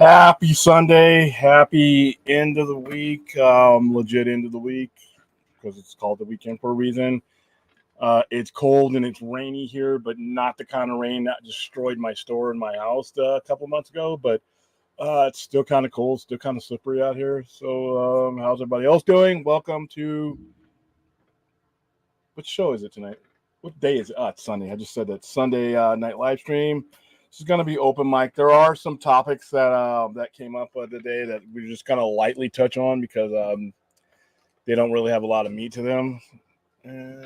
Happy Sunday. Happy end of the week. Legit end of the week because it's called the weekend for a reason. It's cold and it's rainy here, but not the kind of rain that destroyed my store and my house a couple months ago. But it's still kind of cold, still kind of slippery out here. So, how's everybody else doing? Welcome to what show is it tonight? What day is it? It's Sunday. I just said that Sunday night live stream. This is going to be open mic. There are some topics that came up today that we just kind of lightly touch on because they don't really have a lot of meat to them. And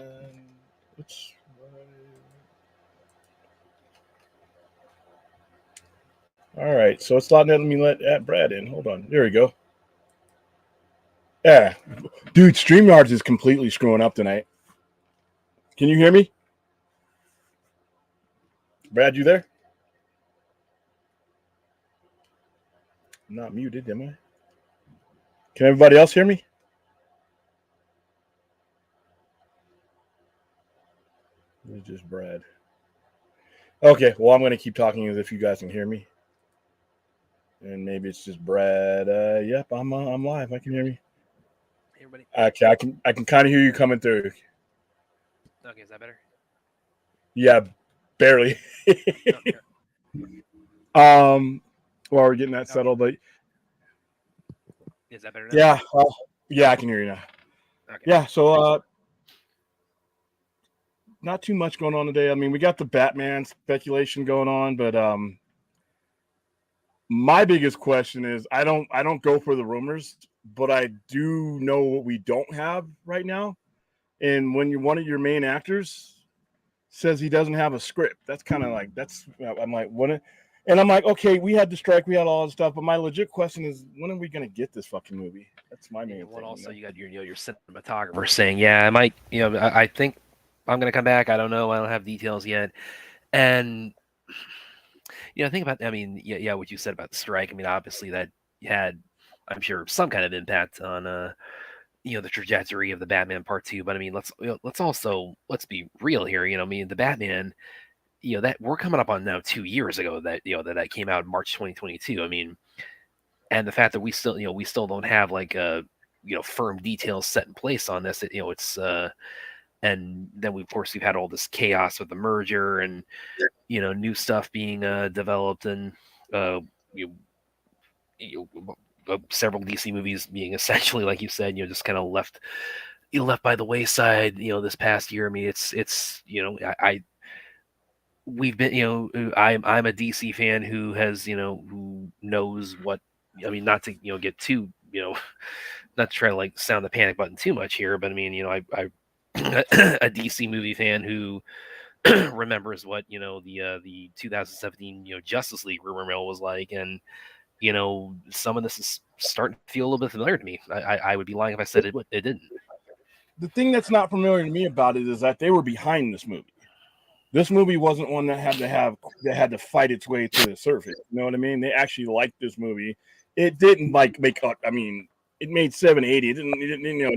all right, so it's not letting me let Brad in. Hold on. There we go. Yeah. Dude, StreamYards is completely screwing up tonight. Can you hear me? Brad, you there? I'm not muted, am I? Can everybody else hear me? It's just Brad. Okay, well, I'm going to keep talking as if you guys can hear me. And maybe it's just Brad. Yep, I'm live. I can hear me. Hey, everybody. Okay, I can kind of hear you coming through. Okay, is that better? Yeah, barely. While we're getting that settled, but is that better now? Yeah, yeah, I can hear you now. Okay. Yeah, so not too much going on today. I mean, we got the Batman speculation going on, but my biggest question is I don't go for the rumors, but I do know what we don't have right now. And when one of your main actors says he doesn't have a script, that's kind of like I'm like, what? And I'm like, okay, we had the strike, we had all this stuff, but my legit question is, when are we gonna get this fucking movie? That's my main thing. Also, you got your cinematographer saying, yeah, I might, I think I'm gonna come back. I don't know. I don't have details yet. And think about, I mean, yeah, what you said about the strike. I mean, obviously that had, I'm sure, some kind of impact on the trajectory of the Batman Part 2. But I mean, let's be real here. I mean, the Batman, that we're coming up on now 2 years ago that came out in March 2022. I mean, and the fact that we still don't have like firm details set in place on this. It's and then of course we've had all this chaos with the merger and new stuff being developed and several DC movies being essentially, like you said, just kind of left by the wayside. This past year. I mean, it's we've been I'm a DC fan who has who knows what. I mean, not to get too not to try to like sound the panic button too much here, but I mean I a DC movie fan who remembers what the 2017 Justice League rumor mill was like, and some of this is starting to feel a little bit familiar to me. I would be lying if I said it didn't. The thing that's not familiar to me about it is that they were behind this movie. This movie wasn't one that had to fight its way to the surface. You know what I mean? They actually liked this movie. It didn't like make. I mean, it made 780. It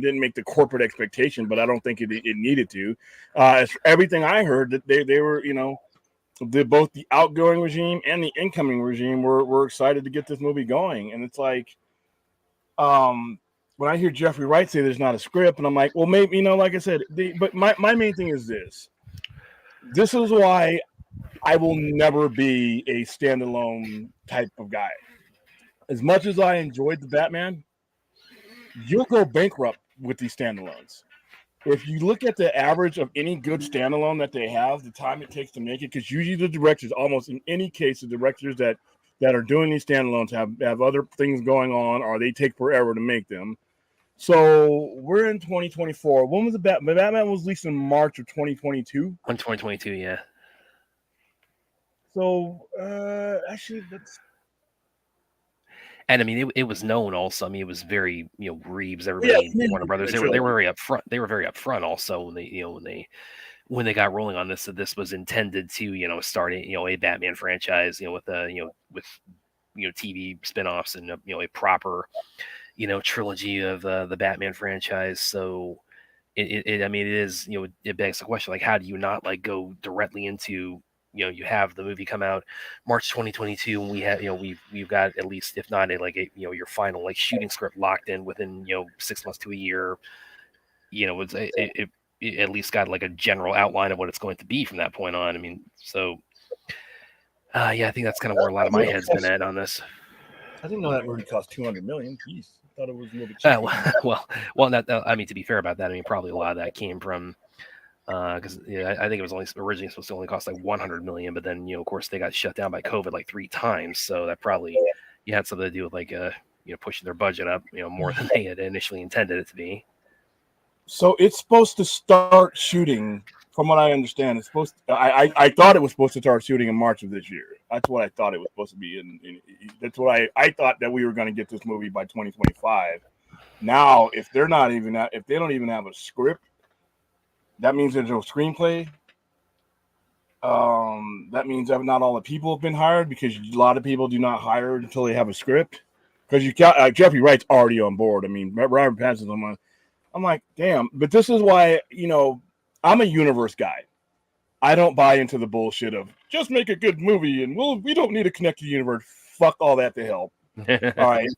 didn't make the corporate expectation, but I don't think it needed to. Everything I heard that they were both the outgoing regime and the incoming regime were excited to get this movie going, and it's like, when I hear Jeffrey Wright say there's not a script, and I'm like, well, maybe like I said, but my main thing is this. This is why I will never be a standalone type of guy. As much as I enjoyed the Batman, you'll go bankrupt with these standalones. If you look at the average of any good standalone that they have, the time it takes to make it, because usually the directors, almost in any case, the directors that are doing these standalones have other things going on, or they take forever to make them. So we're in 2024. When was the Batman? Batman was released in March of 2022. On 2022, yeah. So actually, that's. And I mean, it was known also. I mean, it was very Reeves, everybody, Warner Brothers. They were very upfront. They were very upfront also when they got rolling on this. That this was intended to start a Batman franchise with TV spinoffs and a proper trilogy of the Batman franchise. So I mean, it is it begs the question, like, how do you not like go directly into you have the movie come out March 2022, and we have we've got at least, if not your final like shooting script locked in within 6 months to a year. It at least got like a general outline of what it's going to be from that point on. I mean, so I think that's kind of where a lot of my head's been at on this. I didn't know that movie cost $200 million. Jeez, I thought it was a little bit cheaper. I mean, to be fair about that, I mean, probably a lot of that came from because I think it was originally supposed to only cost like $100 million, but then of course they got shut down by COVID like 3 times, so that probably had something to do with like pushing their budget up more than they had initially intended it to be. So it's supposed to start shooting, from what I understand. It's supposed to, I thought it was supposed to start shooting in March of this year. That's what I thought it was supposed to be. That's what I thought, that we were going to get this movie by 2025. Now, if they don't even have a script, that means there's no screenplay. That means that not all the people have been hired, because a lot of people do not hire until they have a script. Because Jeffrey Wright's already on board. I mean, Robert Pattinson's I'm like, damn. But this is why, I'm a universe guy. I don't buy into the bullshit of just make a good movie and we don't need to connect to the universe. Fuck all that to hell. All right.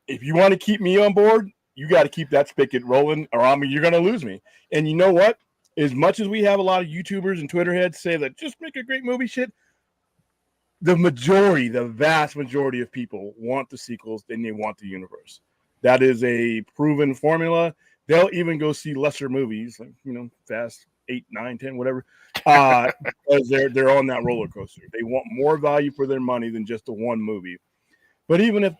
If you want to keep me on board, you got to keep that spigot rolling, or you're going to lose me. And you know what? As much as we have a lot of YouTubers and Twitter heads say that just make a great movie shit, the vast majority of people want the sequels and they want the universe. That is a proven formula. They'll even go see lesser movies, like, Fast 8, 9, 10, whatever, because they're on that roller coaster. They want more value for their money than just the one movie. But even if,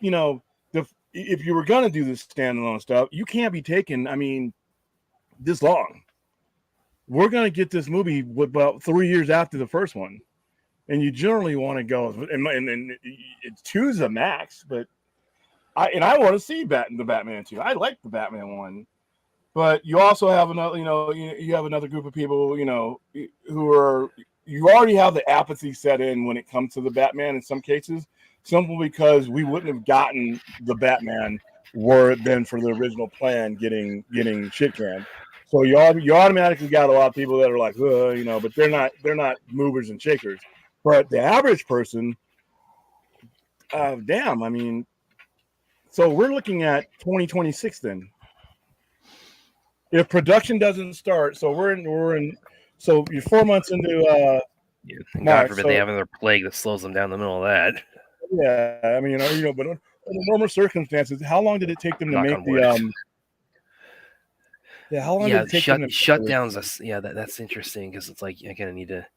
if you were going to do this standalone stuff, you can't be taking, this long. We're going to get this movie about 3 years after the first one. And you generally want to go, and it's 2's the max, but I want to see the Batman 2. I like the Batman 1. But you also have another, you have another group of people, who are, you already have the apathy set in when it comes to the Batman in some cases, simply because we wouldn't have gotten the Batman were it been for the original plan getting shit canned. So you automatically got a lot of people that are like, but they're not movers and shakers. But the average person, damn, so we're looking at 2026 then. If production doesn't start, so so you're 4 months into God forbid they have another plague that slows them down in the middle of that. Yeah, but under normal circumstances, how long did it take them to make the how long did it take them to shutdowns? That's interesting, because it's like I kind of need to.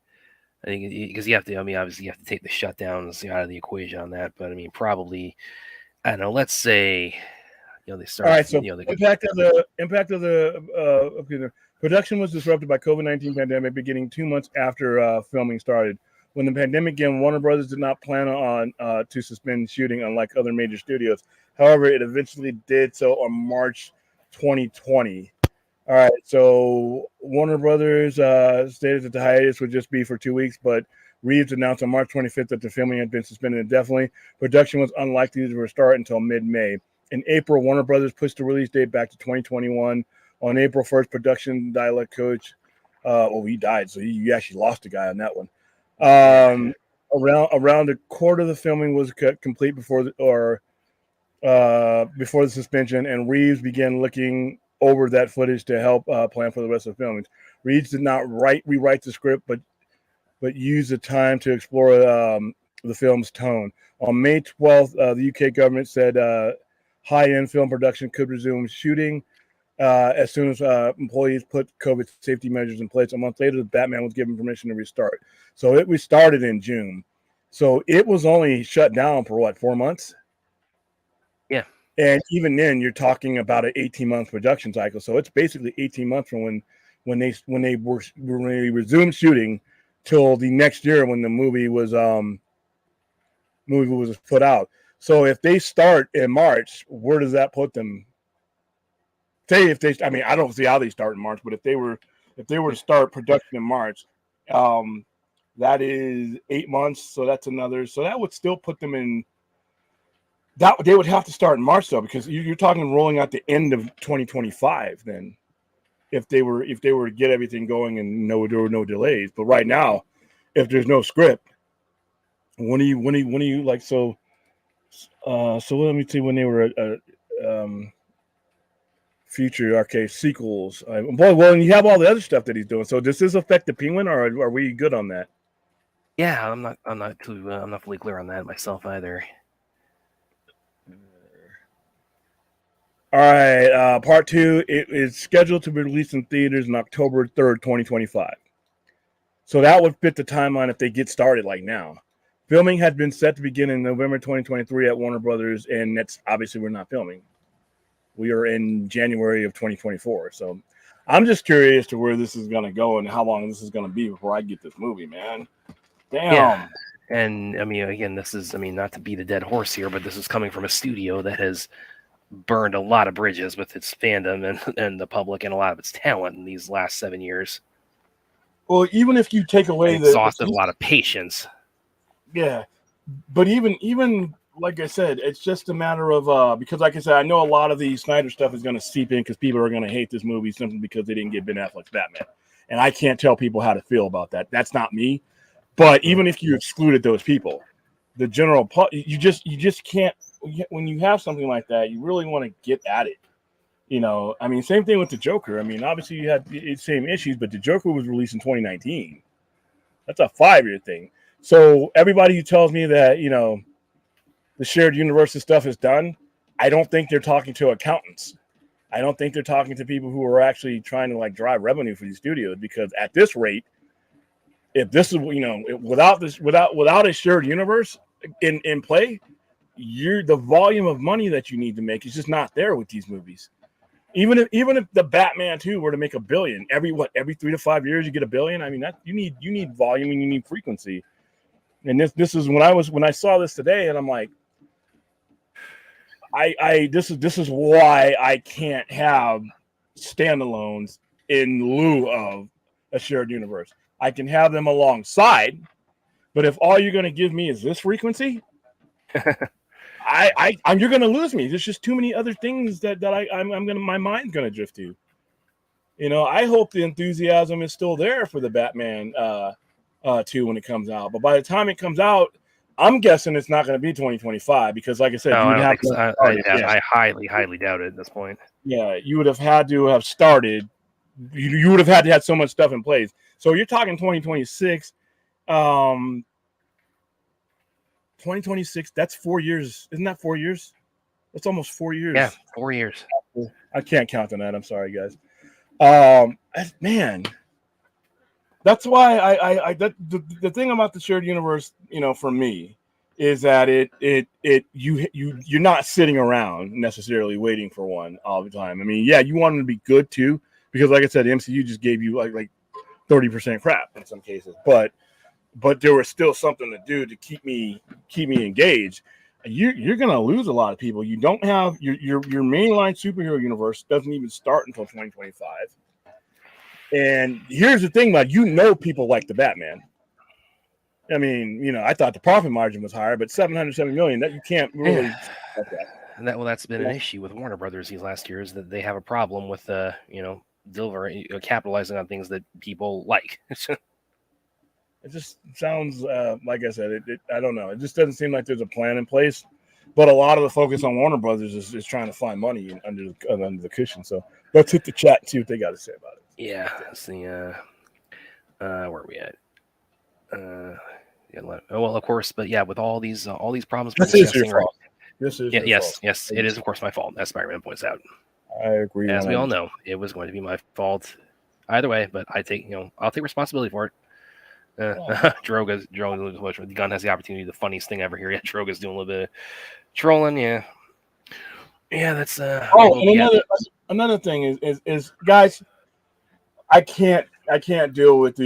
I think because you have to. Obviously, you have to take the shutdowns out of the equation on that. But probably, I don't know. Let's say. They start. All right. So impact of the production was disrupted by COVID-19 pandemic, beginning 2 months after filming started. When the pandemic began, Warner Brothers did not plan on to suspend shooting, unlike other major studios. However, it eventually did so on March 2020. All right. So Warner Brothers stated that the hiatus would just be for 2 weeks, but Reeves announced on March 25th that the filming had been suspended indefinitely. Production was unlikely to restart until mid-May. In April, Warner Brothers pushed the release date back to 2021. On April 1st, production dialect coach, he died, so you actually lost a guy on that one. Around a quarter of the filming was complete before the suspension, and Reeves began looking over that footage to help plan for the rest of the filming. Reeves did not rewrite the script, but used the time to explore the film's tone. On May 12th, the UK government said high-end film production could resume shooting as soon as employees put COVID safety measures in place. A month later, the Batman was given permission to restart. So it restarted in June. So it was only shut down for 4 months? Yeah. And even then, you're talking about an 18-month production cycle. So it's basically 18 months from when they resumed shooting till the next year when the movie was put out. So if they start in March, where does that put them? I don't see how they start in March, but if they were to start production in March, that is 8 months. So that's another. So that would still put them in. That they would have to start in March though, because you're talking rolling out the end of 2025. Then, if they were to get everything going and there were no delays. But right now, if there's no script. When do you like so? So let me see when they were future arcade sequels. Well, and you have all the other stuff that he's doing. So does this affect the Penguin, or are we good on that? Yeah, I'm not fully clear on that myself either. All right, part 2. It is scheduled to be released in theaters on October 3rd, 2025. So that would fit the timeline if they get started like now. Filming had been set to begin in November 2023 at Warner Brothers, and that's obviously we're not filming. We are in January of 2024. So I'm just curious to where this is going to go and how long this is going to be before I get this movie, man. Damn. Yeah. And I mean, again, this is, I mean, not to beat a dead horse here, but this is coming from a studio that has burned a lot of bridges with its fandom and the public and a lot of its talent in these last 7 years. Well, even if you take away exhausted a lot of patience. Yeah, but even like I said, it's just a matter of because, like I said, I know a lot of the Snyder stuff is going to seep in because people are going to hate this movie simply because they didn't get Ben Affleck's Batman, and I can't tell people how to feel about that. That's not me. But even if you excluded those people, the general you just can't. When you have something like that, you really want to get at it. You know, I mean, same thing with the Joker. I mean, obviously you had the same issues, but the Joker was released in 2019. That's a 5-year thing. So everybody who tells me that, you know, the shared universe stuff is done, I don't think they're talking to accountants. I don't think they're talking to people who are actually trying to like drive revenue for these studios, because at this rate, if this is, you know, without a shared universe in play, the volume of money that you need to make is just not there with these movies. Even if the Batman 2 were to make $1 billion every 3 to 5 years, you get $1 billion. I mean, that you need volume and you need frequency. And this is when I saw this today, and I'm like, this is why I can't have standalones in lieu of a shared universe. I can have them alongside, but if all you're going to give me is this frequency, you're going to lose me. There's just too many other things that my mind's going to drift to. You know, I hope the enthusiasm is still there for the Batman 2 when it comes out, but by the time it comes out, I'm guessing it's not going to be 2025 because, like I said, I highly doubt it at this point. Yeah, you would have had to have started. You would have had to have so much stuff in place. So you're talking 2026. 2026. That's 4 years. Isn't that 4 years? That's almost 4 years. Yeah, 4 years. I can't count on that. I'm sorry, guys. Man. That's why the thing about the shared universe, you know, for me, is that you're not sitting around necessarily waiting for one all the time. I mean, yeah, you want them to be good too, because like I said, the MCU just gave you like 30% crap in some cases, but there was still something to do to keep me engaged. You're gonna lose a lot of people. You don't have your mainline superhero universe doesn't even start until 2025. And here's the thing, about people like the Batman. I mean, you know, I thought the profit margin was higher, but $770 million, that you can't really. Like that. And that's been an issue with Warner Brothers these last years, that they have a problem with capitalizing on things that people like. It just sounds like I said, I don't know. It just doesn't seem like there's a plan in place. But a lot of the focus on Warner Brothers is trying to find money under the cushion. So let's hit the chat and see what they got to say about it. Yeah, that's the where are we at? Well, of course, but yeah, with all these problems. This is your fault. Yes, it is of course my fault, as Spider-Man points out. I agree. As we all know, it was going to be my fault either way, but I'll take responsibility for it. Droga's the gun has the opportunity. The funniest thing ever here. Yeah, Droga's doing a little bit of trolling. Yeah, that's. Another thing is guys, I can't deal with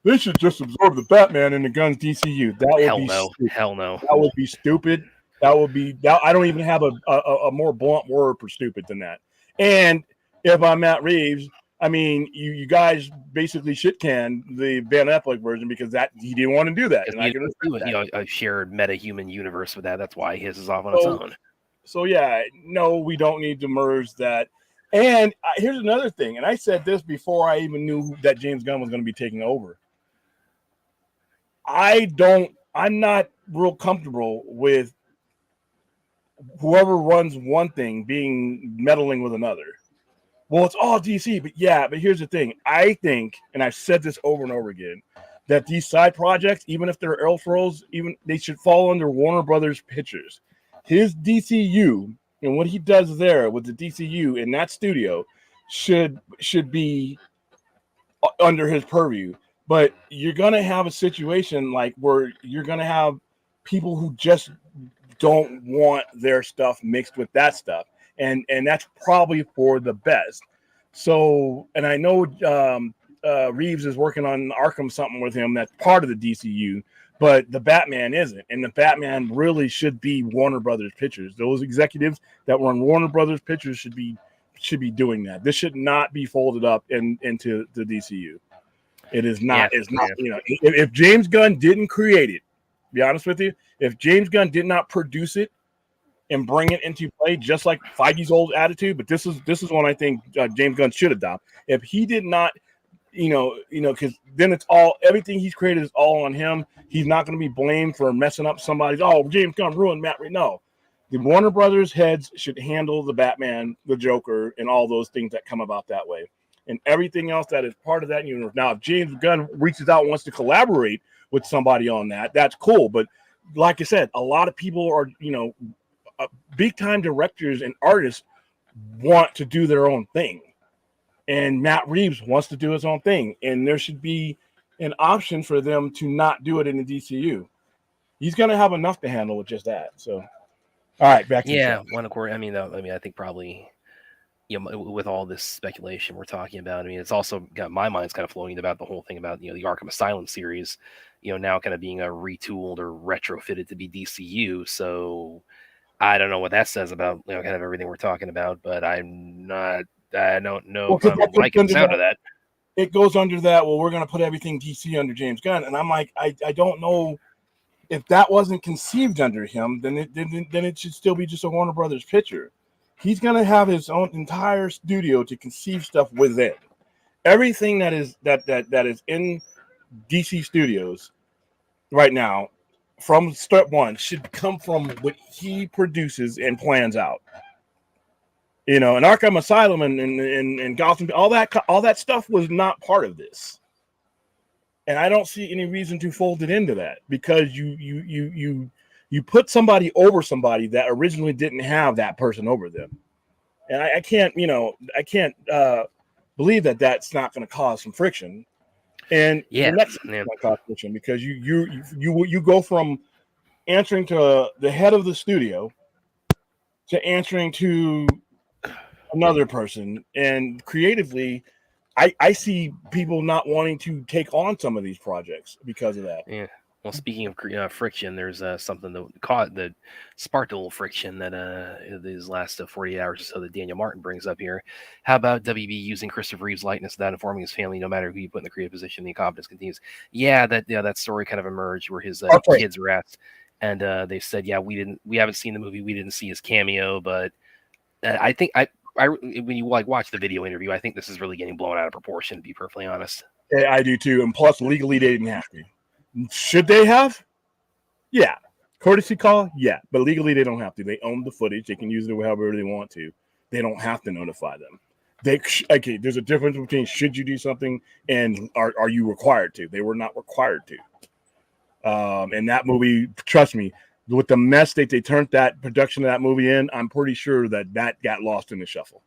they should just absorb the Batman in the Guns DCU. That would be stupid. Hell no. That would be stupid. That would be. I don't even have a more blunt word for stupid than that. And if I'm Matt Reeves, I mean, you guys basically shit-canned the Ben Affleck version because he didn't want to do that. And I can respect that. A shared meta-human universe with that. That's why his is off on its own. So yeah, no, we don't need to merge that. And here's another thing, and I said this before I even knew that James Gunn was going to be taking over. I'm not real comfortable with whoever runs one thing being meddling with another. Well, it's all DC, but yeah, but here's the thing. I think, and I've said this over and over again, that these side projects, even if they're Elseworlds, even they should fall under Warner Brothers Pictures. His DCU and what he does there with the DCU in that studio should be under his purview. But you're gonna have a situation like where you're gonna have people who just don't want their stuff mixed with that stuff, and that's probably for the best. So, and I know Reeves is working on Arkham something with him that's part of the DCU, but the Batman isn't, and the Batman really should be Warner Brothers Pictures. Those executives that were on Warner Brothers Pictures should be doing that. This should not be folded up into the DCU. It is not. It's not. You know, if James Gunn didn't create it, to be honest with you, if James Gunn did not produce it and bring it into play, just like Feige's old attitude, but this is one I think James Gunn should adopt. If he did not, because then it's all everything he's created is all on him. He's not going to be blamed for messing up somebody's. Oh, James Gunn ruined Matt Reeves. No, the Warner Brothers heads should handle the Batman, the Joker, and all those things that come about that way. And everything else that is part of that universe. Now, if James Gunn reaches out and wants to collaborate with somebody on that, that's cool. But like I said, a lot of people are, big time directors and artists want to do their own thing. And Matt Reeves wants to do his own thing. And there should be an option for them to not do it in the DCU. He's going to have enough to handle with just that. So, all right, back to the show. One of course. I mean, I think probably, with all this speculation we're talking about, I mean, it's also got my mind's kind of floating about the whole thing about, the Arkham Asylum series, now kind of being retooled or retrofitted to be DCU. So I don't know what that says about, kind of everything we're talking about, but I don't know if I'm liking the sound of that. It goes under that, well, we're going to put everything DC under James Gunn. And I'm like, I don't know if that wasn't conceived under him, then it should still be just a Warner Brothers picture. He's going to have his own entire studio to conceive stuff within. Everything that is in DC Studios right now, from step one, should come from what he produces and plans out. And Arkham Asylum and Gotham, all that stuff was not part of this. And I don't see any reason to fold it into that, because you put somebody over somebody that originally didn't have that person over them. And I can't believe that that's not going to cause some friction. And the next going to cause friction, because you go from answering to the head of the studio to answering to another person, and creatively, I see people not wanting to take on some of these projects because of that. Yeah. Well, speaking of friction, there's something that sparked a little friction that these last 48 hours or so that Daniel Martin brings up here. How about WB using Christopher Reeve's likeness without informing his family, no matter who you put in the creative position? The incompetence continues. Yeah, that story kind of emerged where his kids were asked, and they said, we haven't seen the movie, we didn't see his cameo, but I think when you watch the video interview, I think this is really getting blown out of proportion, to be perfectly honest. Yeah, I do too, and plus legally they didn't have to. Should they have? Yeah. Courtesy call? Yeah. But legally they don't have to. They own the footage. They can use it however they want to. They don't have to notify them. There's a difference between should you do something and are you required to. They were not required to. And that movie, trust me, with the mess that they turned that production of that movie in, I'm pretty sure that got lost in the shuffle.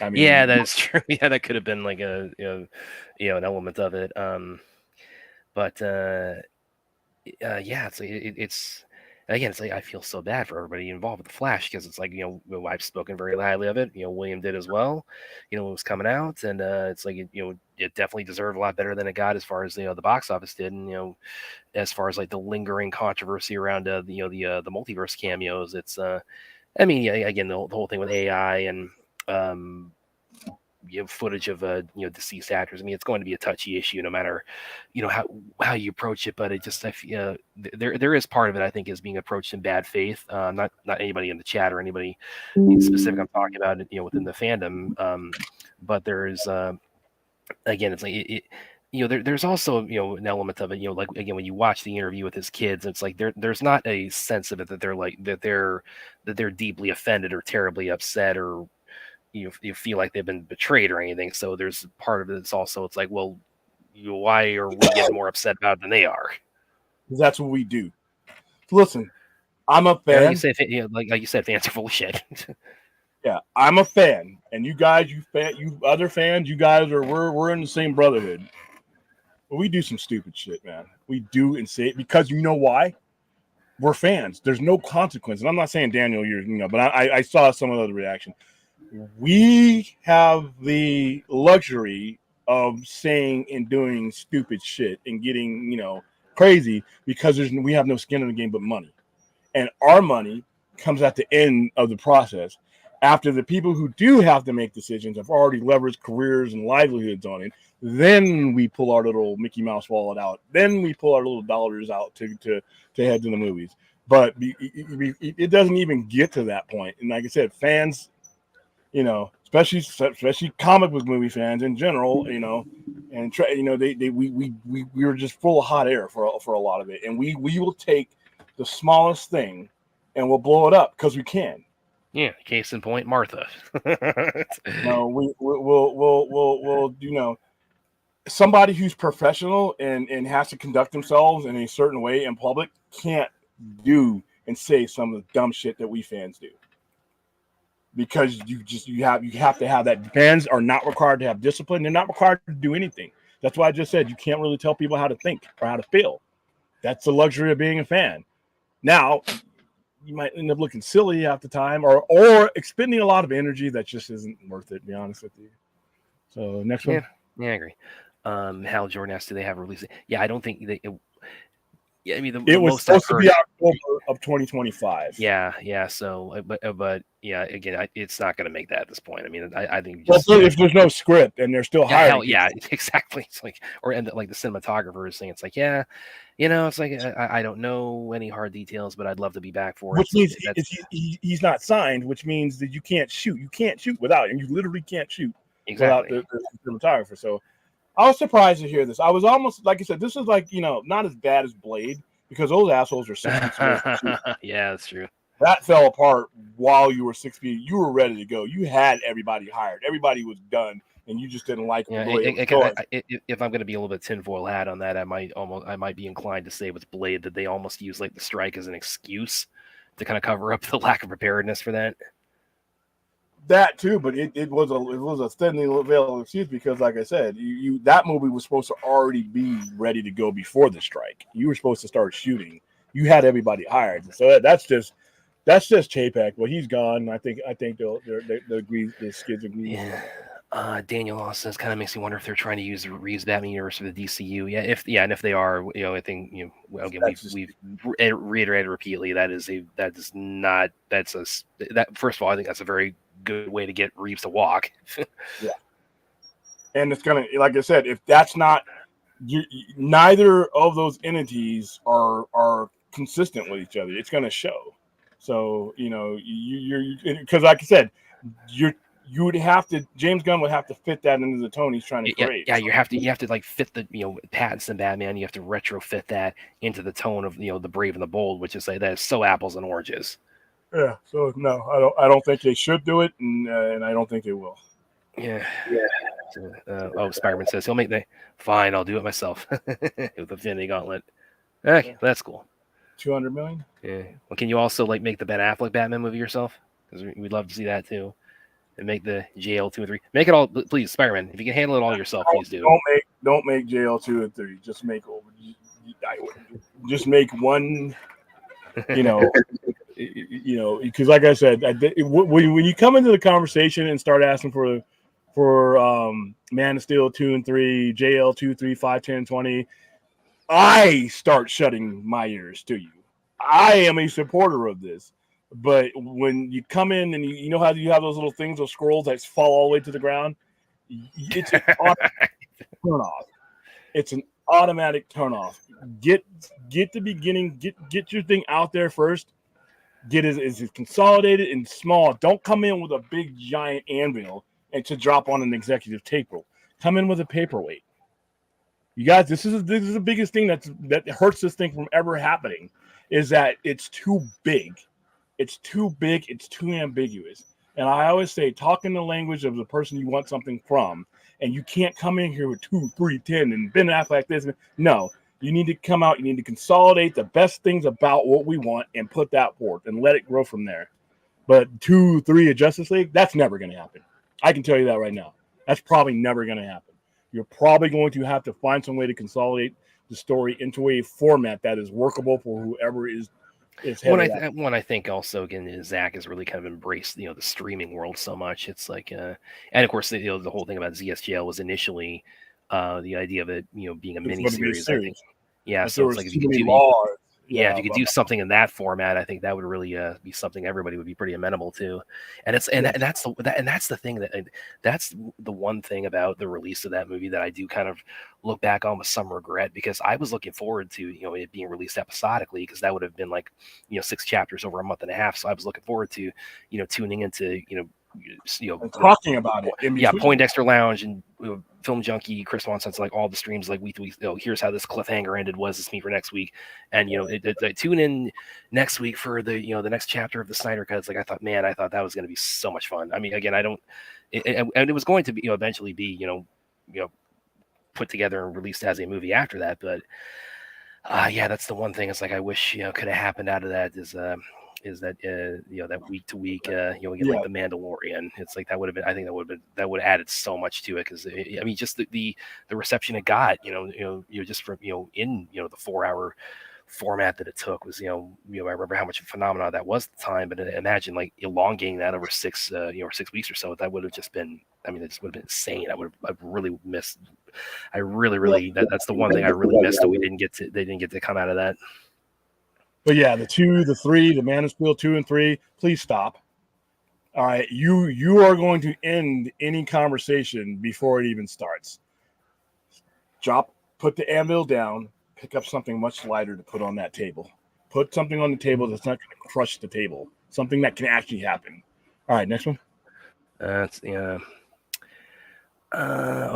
I mean, yeah, that is true. Yeah, that could have been like an element of it. But it's again, it's like I feel so bad for everybody involved with the Flash, because it's like, I've spoken very highly of it. William did as well. When it was coming out, and it's like it definitely deserved a lot better than it got as far as the box office did, and as far as like the lingering controversy around the multiverse cameos. It's I mean, again, the whole thing with AI and footage of deceased actors. I mean, it's going to be a touchy issue no matter how you approach it, but it just there is part of it I think is being approached in bad faith. Not anybody in the chat or anybody specific I'm talking about within the fandom, but there is again, it's like there's also an element of it. Like again, when you watch the interview with his kids, it's like there's not a sense of it that they're like that they're deeply offended or terribly upset or you feel like they've been betrayed or anything. So there's part of it. It's also it's like, well, why are we getting more upset about it than they are? That's what we do. Listen, I'm a Like you fan. said, like you said, fans are full of shit. Yeah, I'm a fan, and you guys, you other fans, you guys we're in the same brotherhood. But we do some stupid shit, man. We do and say it because you know why? We're fans. There's no consequence. And I'm not saying Daniel, but I saw some of the reaction. We have the luxury of saying and doing stupid shit and getting, crazy because we have no skin in the game but money. And our money comes at the end of the process after the people who do have to make decisions have already leveraged careers and livelihoods on it. Then we pull our little Mickey Mouse wallet out. Then we pull our little dollars out to head to the movies. But it doesn't even get to that point. And like I said, fans, especially comic book movie fans in general, and we were just full of hot air for a lot of it, and we will take the smallest thing and we'll blow it up because we can. Yeah, case in point, Martha. We'll somebody who's professional and has to conduct themselves in a certain way in public can't do and say some of the dumb shit that we fans do. Because you have to have that. Fans are not required to have discipline. They're not required to do anything. That's why I just said you can't really tell people how to think or how to feel. That's the luxury of being a fan. Now, you might end up looking silly half the time or expending a lot of energy that just isn't worth it, to be honest with you. So next one. Yeah, I agree. Hal Jordan asked, do they have a release? Yeah, I don't think they. Yeah, I mean, it was supposed to be October of 2025. Yeah. So, but yeah, again, it's not going to make that at this point. I mean, I think if there's no script and they're still hiring, exactly. It's like, and like the cinematographer is saying, it's like, yeah, it's like I don't know any hard details, but I'd love to be back for it. Which means he's not signed, which means that you can't shoot. You can't shoot without him. You literally can't shoot without the cinematographer. So I was surprised to hear this. I was almost, like I said, this is like, not as bad as Blade because those assholes are 6 feet away. Yeah, that's true. That fell apart while you were 6 feet. You were ready to go. You had everybody hired. Everybody was done, and you just didn't like the way it was going. If I'm going to be a little bit tinfoil hat on that, I might be inclined to say with Blade that they almost use like the strike as an excuse to kind of cover up the lack of preparedness for that. That too, but it was a thinly veiled excuse because, like I said, you that movie was supposed to already be ready to go before the strike. You were supposed to start shooting. You had everybody hired, so that's just Chapek. Well, he's gone. I think they'll agree. The skids agree. Yeah. Daniel Austin kind of makes me wonder if they're trying to use the Reeves Batman universe for the DCU. And if they are, I think again we've reiterated repeatedly that first of all, I think that's a very good way to get Reeves to walk. Yeah, and it's gonna, like I said, if that's not neither of those entities are consistent with each other, it's gonna show. So you're because, like I said, you would have to, James Gunn would have to fit that into the tone he's trying to create. Yeah, you have to like fit the Pattinson Batman. You have to retrofit that into the tone of the Brave and the Bold, which is like that is so apples and oranges. Yeah. So no, I don't think they should do it, and I don't think they will. Yeah. So, Spider-Man says he'll make the fine. I'll do it myself with the Infinity Gauntlet. That's cool. 200 million. Yeah. Well, can you also like make the Ben Affleck Batman movie yourself? Because we'd love to see that too. And make the JL 2 and 3. Make it all, please, Spider-Man. If you can handle it all yourself, please do. Don't make JL 2 and 3. Just make one. Because like I said, when you come into the conversation and start asking for Man of Steel 2 and 3, JL 2, 3, 5, 10, 20, I start shutting my ears to you. I am a supporter of this. But when you come in and you know how you have those little things, those scrolls that fall all the way to the ground, it's an automatic turn off. It's an automatic turn off. Get the beginning, get your thing out there first. Get it as consolidated and small. Don't come in with a big giant anvil and to drop on an executive tape roll. Come in with a paperweight. You guys, this is the biggest thing that hurts this thing from ever happening, is that it's too big. It's too big. It's too ambiguous. And I always say, talk in the language of the person you want something from, and you can't come in here with 2, 3, 10, and Ben Affleck this. No, you need to come out. You need to consolidate the best things about what we want and put that forth and let it grow from there. But 2, 3 of Justice League, that's never going to happen. I can tell you that right now. That's probably never going to happen. You're probably going to have to find some way to consolidate the story into a format that is workable for whoever is When I think also again, Zach has really kind of embraced the streaming world so much. It's like, and of course the whole thing about ZSGL was initially the idea of it being a mini series. I think, yeah. So it's like if you could do if you could do something in that format, I think that would really be something everybody would be pretty amenable to. And it's that's the thing that's the one thing about the release of that movie that I do kind of look back on with some regret, because I was looking forward to it being released episodically, because that would have been like 6 chapters over a month and a half. So I was looking forward to tuning into talking about it. Poindexter Lounge and Film Junkie, Chris Wanson's, like all the streams, like week to week. Here's how this cliffhanger ended. Was this me for next week? And tune in next week for the the next chapter of the Snyder Cut. It's like I thought that was going to be so much fun. I mean, again, and it was going to be eventually be put together and released as a movie after that. But that's the one thing. It's like I wish could have happened out of that is that that week to week like the Mandalorian. It's like that would have been, I think that would have added so much to it, because I mean just the reception it got just from in the 4-hour format that it took was I remember how much of a phenomenon that was at the time, but imagine like elongating that over 6 weeks or so. That would have just been, I mean, it just would have been insane. I've really missed. I really that's the one thing I really missed that they didn't get to come out of that. But yeah, the 2, the 3, the Man of Steel 2 and 3, please stop. All right, you are going to end any conversation before it even starts. Put the anvil down, pick up something much lighter to put on that table. Put something on the table that's not going to crush the table. Something that can actually happen. All right, next one.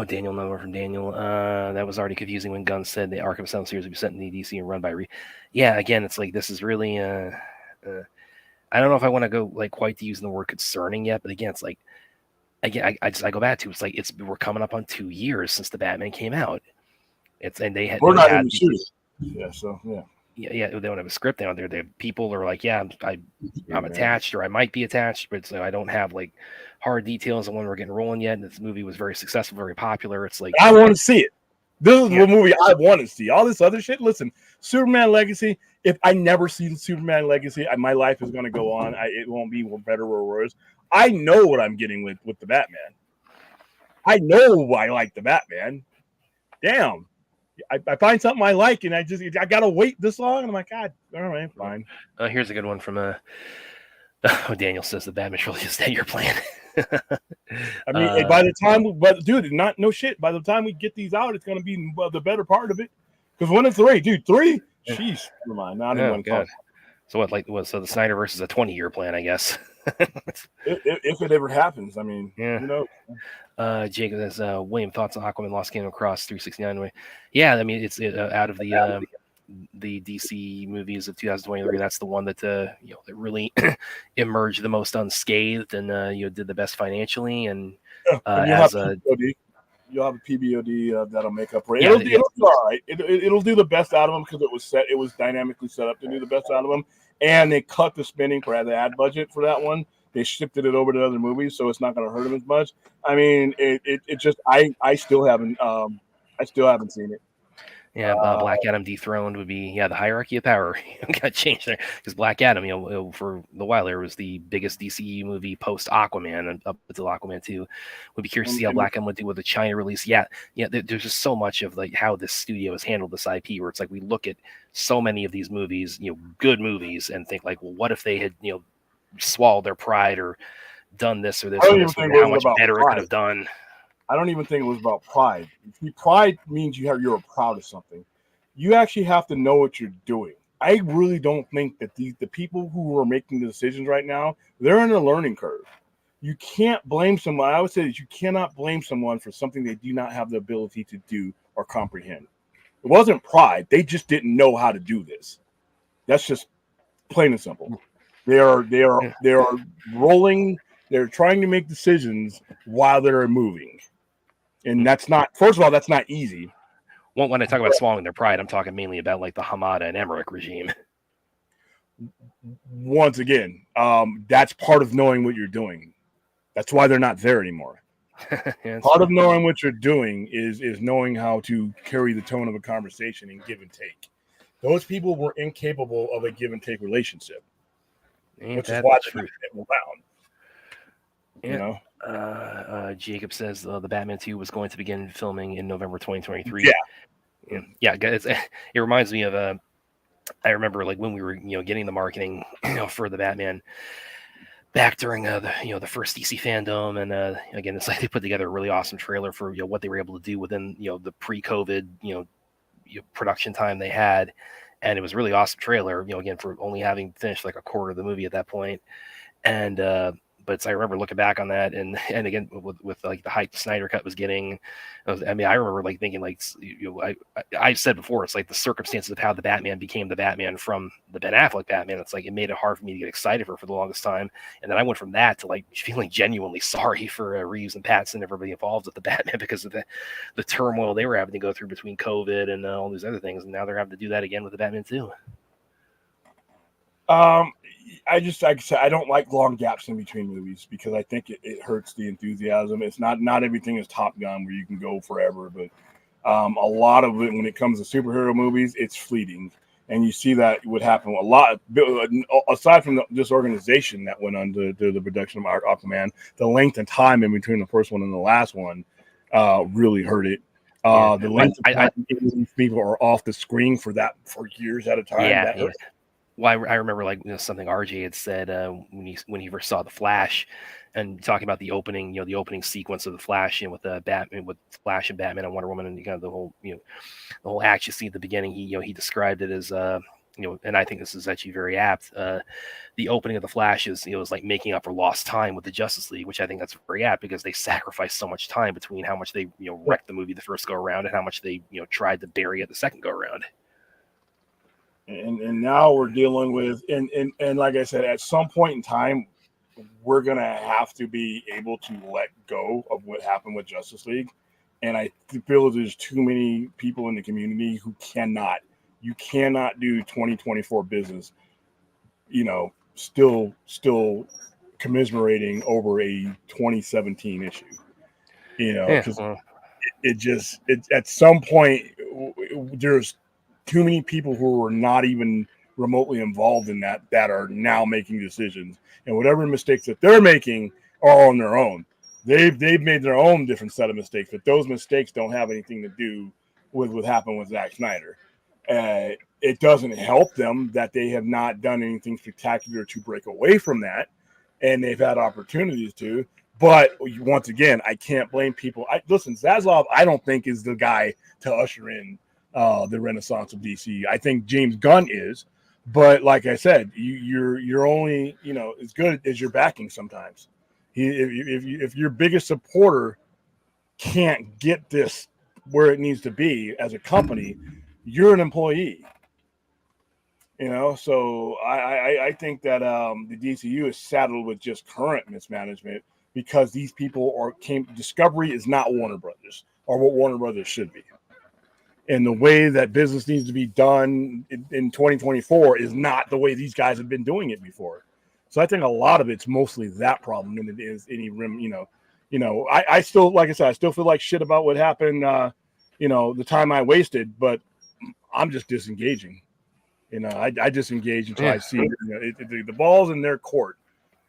Daniel, no more from Daniel. That was already confusing when Gunn said the Arkham Asylum series would be set in the DC and run by again, it's like this is really I don't know if I want to go like quite to using the word concerning yet, but again, it's like I go back to, it's like we're coming up on 2 years since the Batman came out. We're not in the shooting. Yeah, so yeah, they don't have a script down there. People are like, I'm attached, or I might be attached, but I don't have like hard details on when we're getting rolling yet. And this movie was very successful, very popular. It's like I want to see it. This is the movie I want to see. All this other shit. Listen, Superman Legacy. If I never see Superman Legacy, my life is going to go on. It won't be better or worse. I know what I'm getting with the Batman. I know I like the Batman. Damn. I find something I like, and I gotta wait this long, and I'm like, God, all right, fine. Here's a good one from Daniel says the Batman trilogy is that your plan. I mean, by the time, but dude, no shit. By the time we get these out, it's gonna be the better part of it. Because 1 and 3, dude, 3, jeez, never mind, not even one. So so the Snyderverse is a 20-year plan, I guess. if it ever happens, I mean, who knows? Jacob says, William, thoughts on Aquaman Lost Kingdom Cross 369? Yeah, I mean, it's out of the DC movies of 2023. That's the one that that really emerged the most unscathed and did the best financially. And you'll have a PBOD that'll make up for it. It'll be all right. It'll do the best out of them because it was dynamically set up to do the best out of them, and they cut the spending for the ad budget for that one. They shifted it over to other movies, so it's not going to hurt them as much. I mean, it just I still haven't seen it. Yeah, Black Adam dethroned would be the hierarchy of power got changed there, because Black Adam, for the while there was the biggest DCU movie post Aquaman and up until Aquaman 2. Would be curious to see how Black Adam would do with the China release. There's just so much of like how this studio has handled this IP, where it's like we look at so many of these movies, good movies, and think like, well, what if they had swallowed their pride or done this or this, and how much better it could have done. I don't even think it was about pride. Pride means you're proud of something. You actually have to know what you're doing. I really don't think that the people who are making the decisions right now, they're in a learning curve. you can't blame someone. I would say that you cannot blame someone for something they do not have the ability to do or comprehend. It wasn't pride. They just didn't know how to do this. That's just plain and simple. They are rolling. They're trying to make decisions while they're moving, and that's not. First of all, that's not easy. When I talk about swallowing their pride, I'm talking mainly about like the Hamada and Emmerich regime. Once again, that's part of knowing what you're doing. That's why they're not there anymore. Part of knowing what you're doing is knowing how to carry the tone of a conversation and give and take. Those people were incapable of a give and take relationship, which is why they're not around. You know, Jacob says the Batman 2 was going to begin filming in November 2023. Yeah, guys, it reminds me of I remember like when we were getting the marketing for the Batman back during the first DC fandom, and again, it's like they put together a really awesome trailer for what they were able to do within the pre-COVID production time they had, and it was a really awesome trailer. Again, for only having finished like a quarter of the movie at that point, and but I remember looking back on that, and again with like the hype Snyder cut was getting. I remember like thinking like I've said before, it's like the circumstances of how the Batman became the Batman from the Ben Affleck Batman. It's like it made it hard for me to get excited for the longest time, and then I went from that to like feeling genuinely sorry for Reeves and Pattinson and everybody involved with the Batman because of the turmoil they were having to go through between COVID and all these other things, and now they're having to do that again with the Batman too. I just, like I said, I don't like long gaps in between movies because I think it hurts the enthusiasm. It's not everything is Top Gun where you can go forever, but a lot of it when it comes to superhero movies, it's fleeting. And you see that would happen a lot. Aside from this organization that went on to the production of Aquaman, the length and time in between the first one and the last one really hurt it. The length of time people are off the screen for years at a time. That hurt. Well, I remember like something RJ had said when he first saw the Flash, and talking about the opening, the opening sequence of the Flash, with the Batman, with Flash and Batman and Wonder Woman, and kind of the whole action scene at the beginning. He described it as and I think this is actually very apt. The opening of the Flash is was like making up for lost time with the Justice League, which I think that's very apt because they sacrificed so much time between how much they wrecked the movie the first go around and how much they tried to bury it the second go around. And now we're dealing with and like I said, at some point in time, we're gonna have to be able to let go of what happened with Justice League. And I feel there's too many people in the community who cannot. You cannot do 2024 business, still commiserating over a 2017 issue. Because it at some point there's too many people who are not even remotely involved in that are now making decisions, and whatever mistakes that they're making are on their own. They've made their own different set of mistakes, but those mistakes don't have anything to do with what happened with Zack Snyder. It doesn't help them that they have not done anything spectacular to break away from that, and they've had opportunities to. But once again, I can't blame people. Listen, Zaslav, I don't think is the guy to usher in the renaissance of DC. I think James Gunn is, but like I said, you're only as good as your backing sometimes. If your biggest supporter can't get this where it needs to be as a company, you're an employee. So I think that the DCU is saddled with just current mismanagement because these people Discovery is not Warner Brothers or what Warner Brothers should be. And the way that business needs to be done in 2024 is not the way these guys have been doing it before. So I think a lot of it's mostly that problem than it is any rim. I still, like I said, I still feel like shit about what happened. The time I wasted, but I'm just disengaging. I disengage until I see the ball's in their court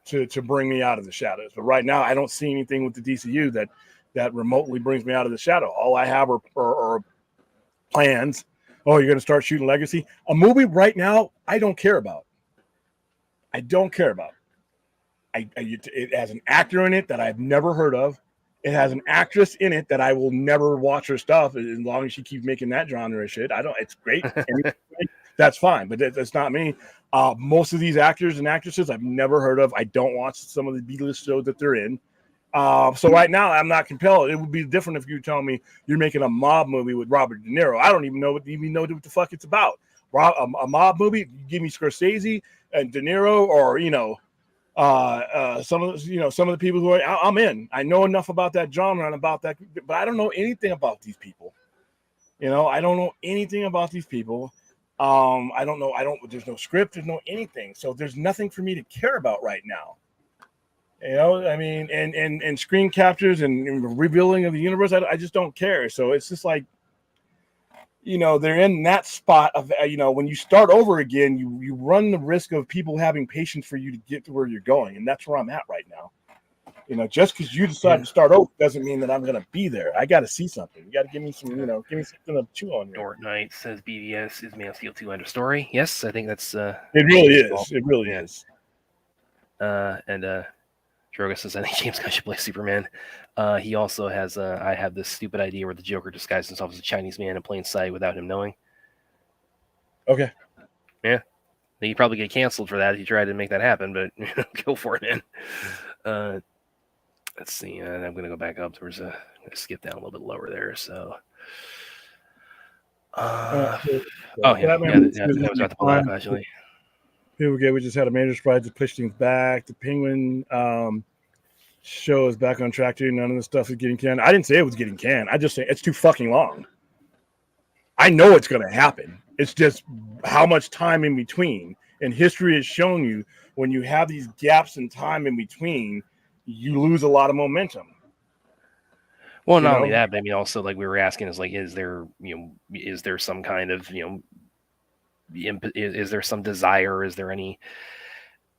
to bring me out of the shadows. But right now, I don't see anything with the DCU that remotely brings me out of the shadow. All I have are plans. Oh, you're going to start shooting Legacy? A movie right now, I don't care about. It has an actor in it that I've never heard of. It has an actress in it that I will never watch her stuff as long as she keeps making that genre of shit. It's great. that's fine, but that's not me. Most of these actors and actresses I've never heard of. I don't watch some of the B-list shows that they're in. So right now I'm not compelled. It would be different if you tell me you're making a mob movie with Robert De Niro. I don't even know what the fuck it's about. A mob movie, you give me Scorsese and De Niro, or some of the people who I'm in. I know enough about that genre and about that, but I don't know anything about these people. I don't know anything about these people. I don't know. There's no script. There's no anything. So there's nothing for me to care about right now. I mean, and screen captures and revealing of the universe, I just don't care. So it's just like, they're in that spot of, when you start over again, you run the risk of people having patience for you to get to where you're going. And that's where I'm at right now. Just because you decide to start over doesn't mean that I'm going to be there. I got to see something. You got to give me some, give me something to chew on. Dork Knight says BVS is Man of Steel 2 end of story. Yes, I think that's. It really is. It really is. And Droga says I think James Gunn should play Superman. He also has. I have this stupid idea where the Joker disguised himself as a Chinese man in plain sight without him knowing. Okay. Yeah. You probably get canceled for that if you try to make that happen, but go for it, man. Let's see. I'm going to go back up. I'm going to skip down a little bit lower there. So. That was about to pull out, actually. We just had a major surprise to push things back. The Penguin show is back on track too. None of the stuff is getting canned. I didn't say it was getting canned. I just say it's too fucking long. I know it's going to happen. It's just how much time in between. And history has shown you when you have these gaps in time in between, you lose a lot of momentum. Well, not only that, but I mean, also like we were asking is like, is there some kind of, is there some desire? Is there any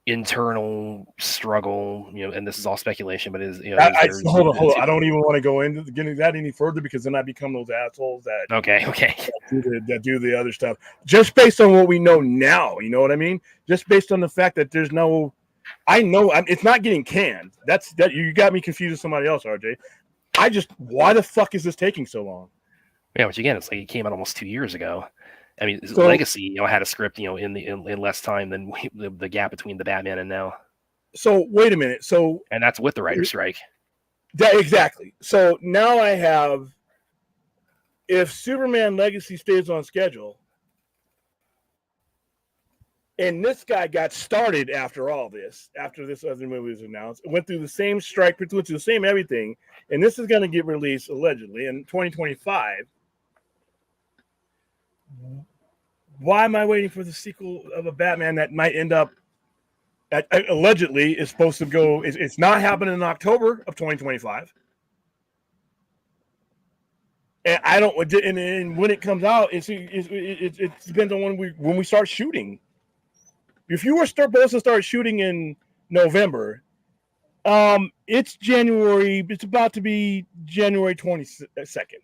internal struggle? And this is all speculation, but hold on. I don't even want to go into getting that any further because then I become those assholes that that do the other stuff just based on what we know now. You know what I mean? Just based on the fact that there's no. I know it's not getting canned. That you got me confused with somebody else, RJ. Why the fuck is this taking so long? Yeah, which again, it's like it came out almost 2 years ago. I mean, Legacy, had a script, in less time than the gap between the Batman and now. So wait a minute. And that's with the writer's strike. Exactly. So now I have, if Superman Legacy stays on schedule, and this guy got started after this other movie was announced, went through the same strike, went through the same everything, and this is going to get released allegedly in 2025. Why am I waiting for the sequel of a Batman that might end up allegedly is supposed to go? It's not happening in October of 2025, and I don't. And when it comes out, it depends on when we start shooting. If you were supposed to start shooting in November, it's January. It's about to be January 22nd.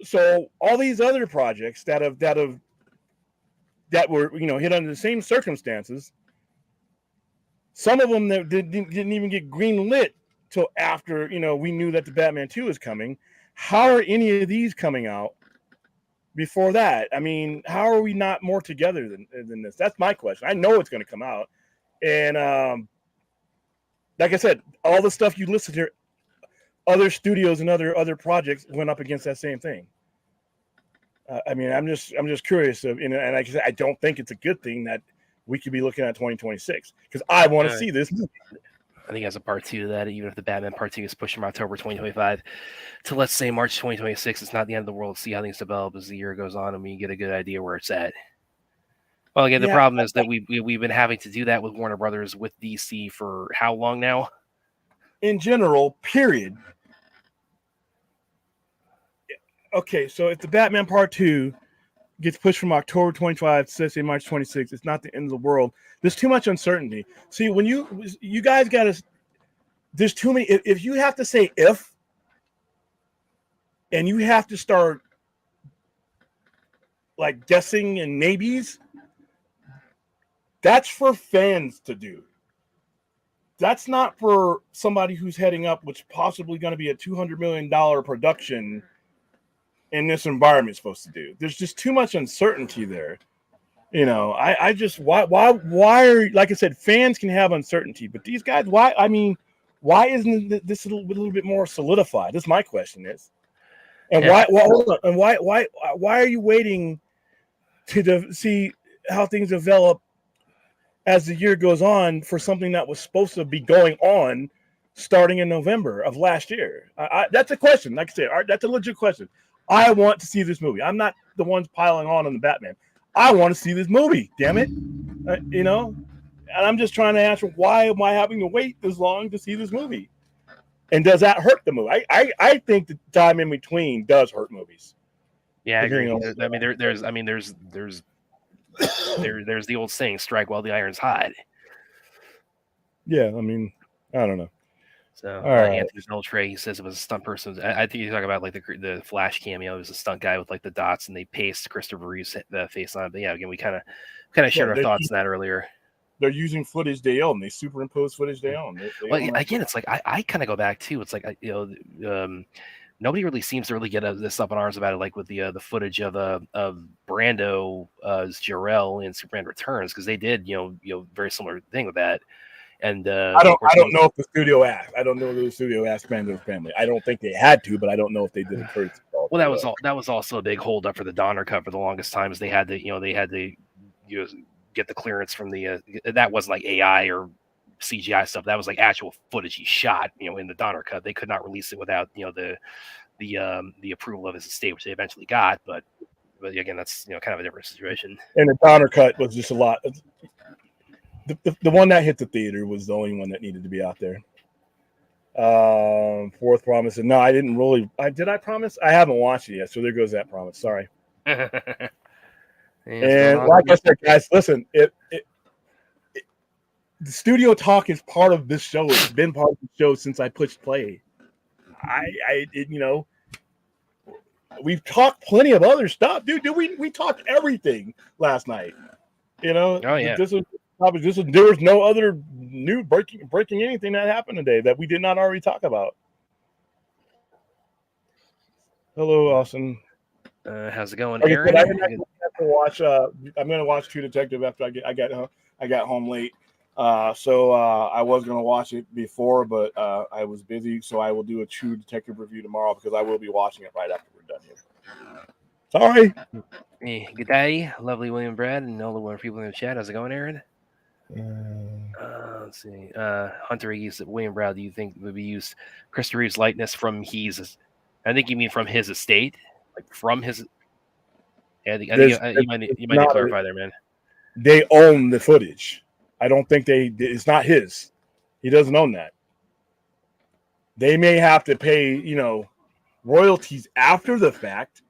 So all these other projects that were hit under the same circumstances, some of them that didn't even get green lit till after we knew that the Batman 2 is coming. How are any of these coming out before that? I mean, how are we not more together than this? That's my question. I know it's going to come out, and like I said, all the stuff you listed here, other studios and other projects went up against that same thing. I mean, I'm just curious and like I said, I don't think it's a good thing that we could be looking at 2026 because I want to see this movie. I think as a part 2 of that, even if the Batman part 2 is pushed from October 2025 to let's say March 2026, it's not the end of the world. See how things develop as the year goes on, and we get a good idea where it's at. Well, again, the problem is that we've been having to do that with Warner Brothers, with DC for how long now? In general, period. Okay, so if the Batman Part 2 gets pushed from October 25 to say March 26, it's not the end of the world. There's too much uncertainty. See, when you guys got to, there's too many. If you have to say if, and you have to start like guessing and maybes, that's for fans to do. That's not for somebody who's heading up, which possibly going to be a $200 million production in this environment supposed to do? There's just too much uncertainty there. You know, I just why are, like I said, fans can have uncertainty, but these guys, why? I mean, why isn't this a little bit more solidified? This is my question is, and Yeah. why are you waiting to see how things develop as the year goes on for something that was supposed to be going on starting in November of last year? That's a question. Like I said, that's a legit question. I want to see this movie. I'm not the ones piling on the Batman. I want to see this movie. Damn it, you know. And I'm just trying to answer why am I having to wait this long to see this movie? And does that hurt the movie? I think the time in between does hurt movies. Yeah, I agree. I mean, there's the old saying, "Strike while the iron's hot." Yeah, I mean, I don't know. So right. Anthony Beltray, he says it was a stunt person. I think you talk about like the Flash cameo. It was a stunt guy with like the dots, and they pasted Christopher Reeve's face on it. But yeah, again, we kind of shared our thoughts on that earlier. They're using footage they own. They superimpose footage they own. Well, again, it's like I kind of go back too. It's like nobody really seems to really get this up in arms about it, like with the footage of Brando as Jor-El in Superman Returns, because they did very similar thing with that. And I don't know if the studio asked. I don't know if the studio asked Brando's family. I don't think they had to, but I don't know if they did a courtesy call. Well, that was also a big holdup for the Donner Cut for the longest time. Is they had to get the clearance from the that wasn't like AI or CGI stuff. That was like actual footage he shot, in the Donner Cut. They could not release it without the approval of his estate, which they eventually got. But again, that's kind of a different situation. And the Donner Cut was just a lot. The one that hit the theater was the only one that needed to be out there. Fourth Promise. And no, I didn't really. Did I promise? I haven't watched it yet, so there goes that promise. Sorry. And like I said, guys, listen. The studio talk is part of this show. It's been part of the show since I pushed play. We've talked plenty of other stuff, dude. We talked everything last night. Oh yeah. There was no other new breaking anything that happened today that we did not already talk about. Hello, Austin. How's it going, Aaron? I'm going to watch True Detective after I got home late. So I was going to watch it before, but I was busy. So I will do a True Detective review tomorrow because I will be watching it right after we're done here. Sorry. Hey, good day, lovely William Brad, and all the wonderful people in the chat. How's it going, Aaron? Let's see. Hunter East, William Brad, do you think would be used Christopher Reeve's likeness from his? I think you mean from his estate, like from his. Yeah, I think you might need to clarify there, man. They own the footage. I don't think it's not his. He doesn't own that. They may have to pay, royalties after the fact,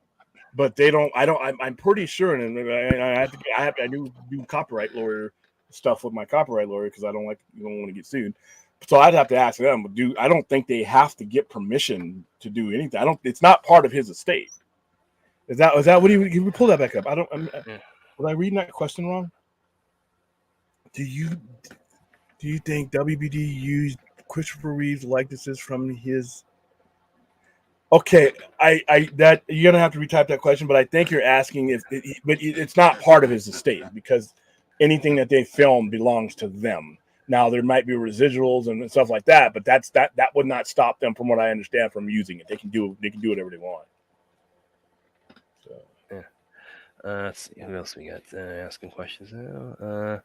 but they don't. I'm pretty sure, and I do copyright lawyer stuff with my copyright lawyer because I don't want to get sued. So I'd have to ask them. I don't think they have to get permission to do anything. It's not part of his estate. Is that what he would pull that back up? Was I reading that question wrong? Do you think WBD used Christopher Reeve's likenesses from his? Okay, that you're gonna have to retype that question, but I think you're asking but it's not part of his estate because anything that they film belongs to them. Now there might be residuals and stuff like that, but that would not stop them, from what I understand, from using it. They can do whatever they want. So yeah. Let's see who else we got asking questions now.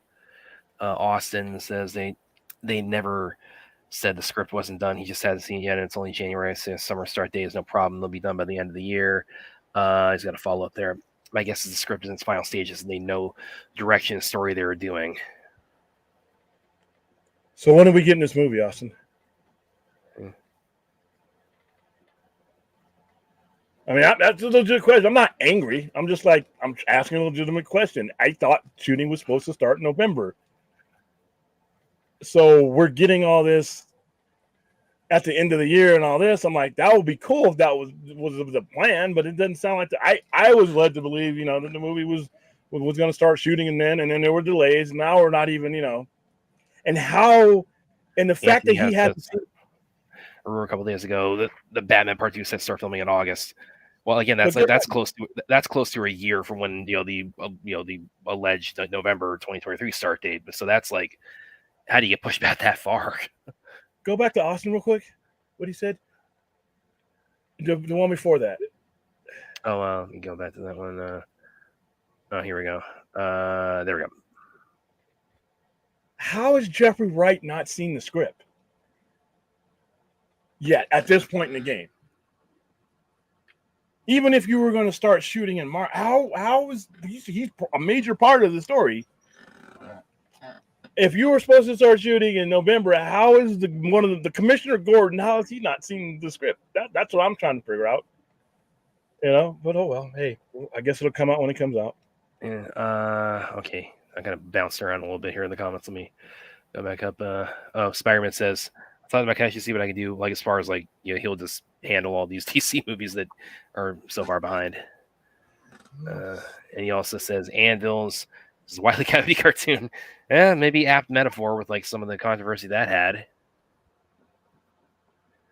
Austin says they never said the script wasn't done. He just hasn't seen it yet, and it's only January. So summer start date is no problem. They'll be done by the end of the year. He's got a follow up there. My guess is the script is in its final stages, and they know direction and story they were doing. So when are we getting this movie, Austin? I mean, that's a legit question. I'm not angry. I'm just I'm asking a legitimate question. I thought shooting was supposed to start in November. So we're getting all this at the end of the year and all this. I'm like, that would be cool if that was the plan, but it doesn't sound like that. I was led to believe, that the movie was going to start shooting and then there were delays. And now we're not even, and the fact that he had to. I remember a couple days ago, the Batman Part 2 set start filming in August. Well, again, But that's close to a year from when the alleged November 2023 start date. So that's like, how do you push back that far? go back to Austin real quick. What he said. The one before that. Oh, let me go back to that one. Oh, here we go. There we go. How is Jeffrey Wright not seen the script yet at this point in the game? Even if you were going to start shooting in March, how is he's a major part of the story? If you were supposed to start shooting in November, how is the Commissioner Gordon? How has he not seen the script? That's what I'm trying to figure out. But oh well. Hey, I guess it'll come out when it comes out. Yeah. Okay. I kind of bounced around a little bit here in the comments. Let me go back up. Spider-Man says, I thought about actually see what I can do, like as far as like he'll just handle all these DC movies that are so far behind. And he also says Anvil's this is Wile E. Coyote cartoon. Yeah, maybe apt metaphor with like some of the controversy that had.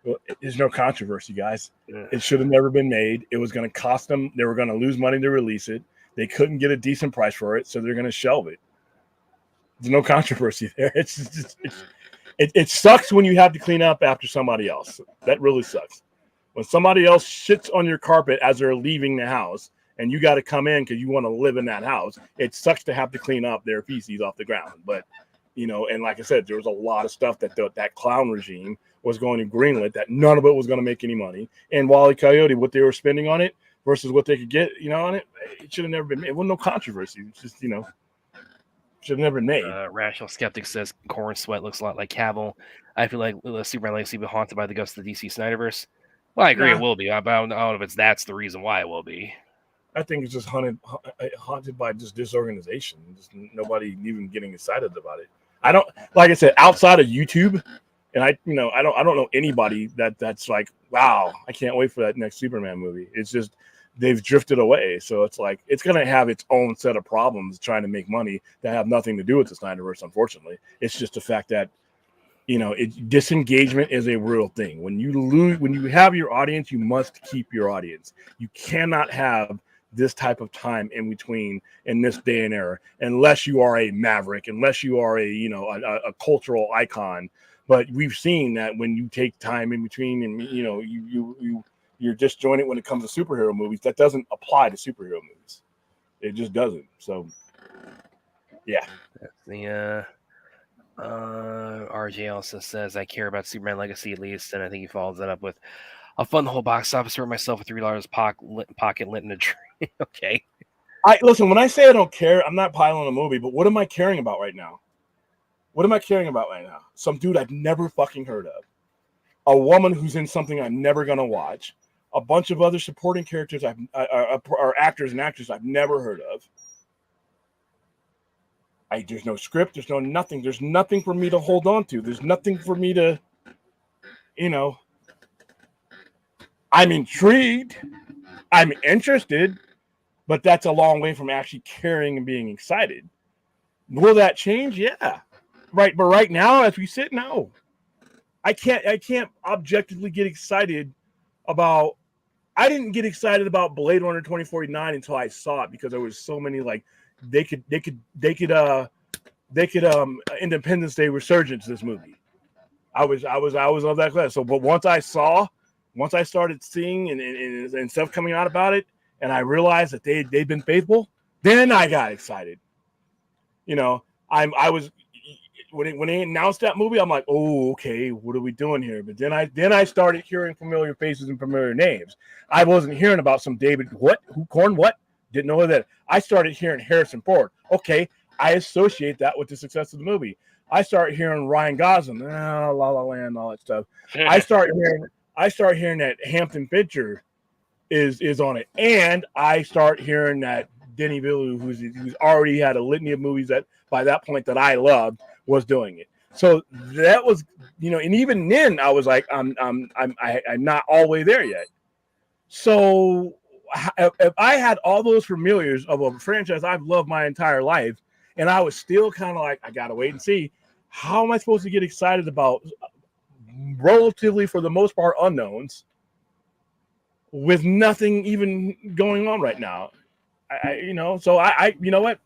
Well, there's no controversy, guys. Yeah. It should have never been made. It was going to cost them. They were going to lose money to release it. They couldn't get a decent price for it, so they're going to shelve it. There's no controversy there. It sucks when you have to clean up after somebody else. That really sucks. When somebody else shits on your carpet as they're leaving the house and you got to come in because you want to live in that house, it sucks to have to clean up their feces off the ground. But, and like I said, there was a lot of stuff that clown regime was going to greenlit that none of it was going to make any money. And Wile E. Coyote, what they were spending on it versus what they could get, on it, it should have never been made. It wasn't no controversy. It's just, should have never been made. Rational Skeptic says Corn Sweat looks a lot like Cavill. I feel like Superman Legacy will be haunted by the ghost of the DC Snyderverse. Well, I agree it will be. I don't know if that's the reason why it will be. I think it's just haunted by just disorganization. Just nobody even getting excited about it. I don't, like I said, outside of YouTube, and I don't know anybody that's like, wow, I can't wait for that next Superman movie. It's just they've drifted away. So it's like it's gonna have its own set of problems trying to make money that have nothing to do with the Snyderverse. Unfortunately, it's just the fact that disengagement is a real thing. When you have your audience, you must keep your audience. You cannot have this type of time in between in this day and era, unless you are a maverick, unless you are a cultural icon. But we've seen that when you take time in between, and you're disjointed when it comes to superhero movies, that doesn't apply to superhero movies. It just doesn't. So, yeah. The RJ also says I care about Superman Legacy at least, and I think he follows that up with I'll fund the whole box office for myself with $3 pocket lit in a tree. Okay. Listen, when I say I don't care, I'm not piling a movie, but what am I caring about right now? What am I caring about right now? Some dude I've never fucking heard of. A woman who's in something I'm never going to watch. A bunch of other supporting characters or actors and actresses I've never heard of. There's no script. There's no nothing. There's nothing for me to hold on to. There's nothing for me to, I'm intrigued. I'm interested, but that's a long way from actually caring and being excited. Will that change? Yeah. Right. But right now, as we sit, no. I can't objectively get excited about. I didn't get excited about Blade Runner 2049 until I saw it because there was so many they could Independence Day resurgence this movie. I was of that class. So, but once I started seeing and stuff coming out about it, and I realized that they've been faithful, then I got excited. I was when they announced that movie, I'm like, oh, okay, what are we doing here? But then I started hearing familiar faces and familiar names. I wasn't hearing about some David Corn didn't know that. I started hearing Harrison Ford. Okay, I associate that with the success of the movie. I start hearing Ryan Gosling, La La Land, all that stuff. I start hearing that Hampton Fincher is on it, and I start hearing that Denis Villeneuve, who's already had a litany of movies that by that point that I loved, was doing it. So that was, and even then I was like, I'm not all the way there yet. So if I had all those familiars of a franchise I've loved my entire life, and I was still kind of like, I gotta wait and see, how am I supposed to get excited about relatively, for the most part, unknowns? with nothing even going on right now. So you know what?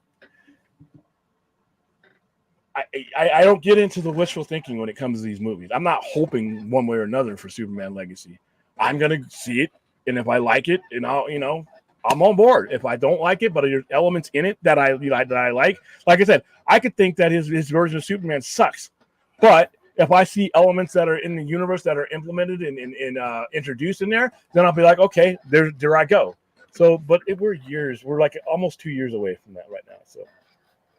I don't get into the wishful thinking when it comes to these movies. I'm not hoping one way or another for Superman Legacy. I'm gonna see it, and if I like it, and I'm on board. If I don't like it, but there's elements in it that I like I said, I could think that his version of Superman sucks, but if I see elements that are in the universe that are implemented and introduced in there, then I'll be like, okay, there I go. So, but we're like almost 2 years away from that right now.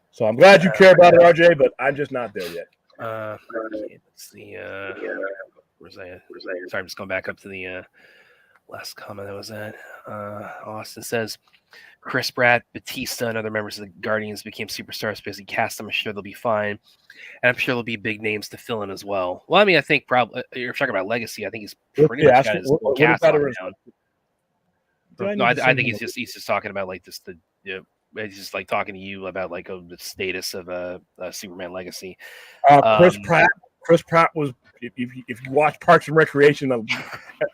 So I'm glad you care about it, RJ, but I'm just not there yet. Let's see. Where's that? Sorry, I'm just going back up to the last comment that was at. Austin says, Chris Pratt, Batista, and other members of the Guardians became superstars because he cast them. I'm sure they'll be fine. And I'm sure there'll be big names to fill in as well. Well, I mean, I think probably you're talking about Legacy. I think he's pretty much got his whole cast on down. No, I think he's just talking about like this he's just like talking to you about like the status of Superman Legacy. Chris Pratt was. If you watch Parks and Recreation,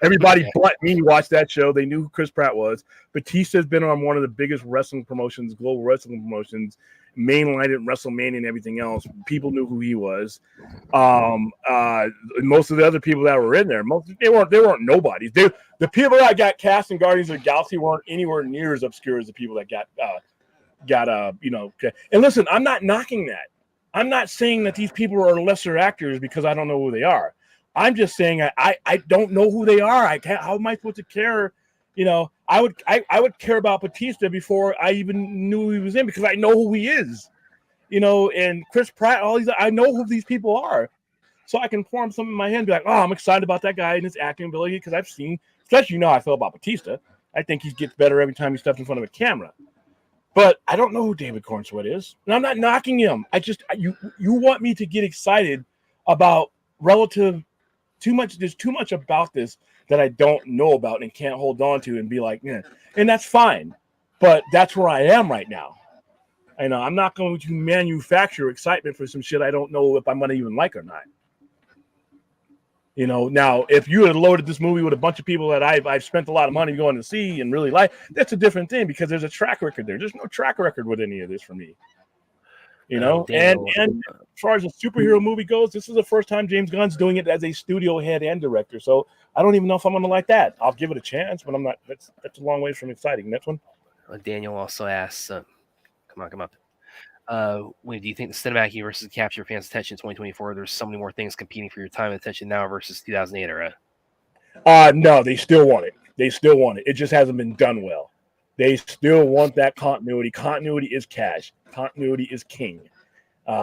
everybody but me watched that show. They knew who Chris Pratt was. Batista's been on one of the biggest wrestling promotions, global wrestling promotions, mainlined at WrestleMania and everything else. People knew who he was. Most of the other people that were in there, they weren't nobodies. The people that got cast in Guardians of the Galaxy weren't anywhere near as obscure as the people that got And listen, I'm not knocking that. I'm not saying that these people are lesser actors because I don't know who they are. I'm just saying I don't know who they are. How am I supposed to care? I would care about Batista before I even knew who he was in because I know who he is. And Chris Pratt, I know who these people are. So I can form something in my head and be like, oh, I'm excited about that guy and his acting ability because I've seen, especially how I feel about Batista. I think he gets better every time he steps in front of a camera. But I don't know who David Corn Sweat is. And I'm not knocking him. You want me to get excited about there's too much about this that I don't know about and can't hold on to and be like, yeah. And that's fine. But that's where I am right now. I'm not going to manufacture excitement for some shit I don't know if I'm going to even like or not. Now if you had loaded this movie with a bunch of people that I've spent a lot of money going to see and really like, that's a different thing because there's a track record there. There's no track record with any of this for me. And as far as a superhero movie goes, this is the first time James Gunn's doing it as a studio head and director. So I don't even know if I'm going to like that. I'll give it a chance, but I'm not. That's a long way from exciting. Next one. Daniel also asks, come up. Do you think the cinematic universe has captured fans' attention in 2024? There's so many more things competing for your time and attention now versus 2008 era. No, they still want it. It just hasn't been done well. They still want that continuity. Continuity is cash. Continuity is king.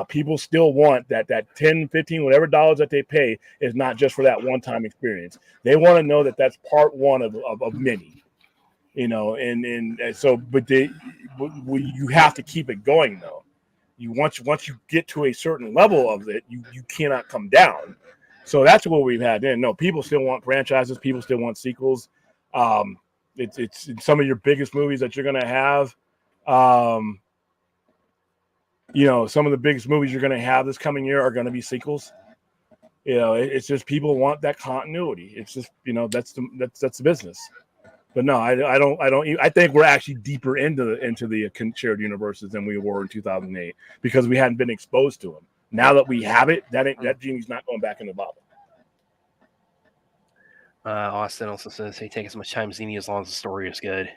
People still want that 10, 15, whatever dollars that they pay is not just for that one-time experience. They want to know that that's part one of many. But you have to keep it going though. Once you get to a certain level of it, you cannot come down. So that's what we've had then. No, people still want franchises. People still want sequels. It's some of your biggest movies that you're going to have. Some of the biggest movies you're going to have this coming year are going to be sequels. It's just people want that continuity. It's just, that's the business. But no, I don't. I think we're actually deeper into the shared universes than we were in 2008 because we hadn't been exposed to them. Now that we have it, that genie's not going back in the bottle. Austin also says, "Hey, take as much time as you need as long as the story is good."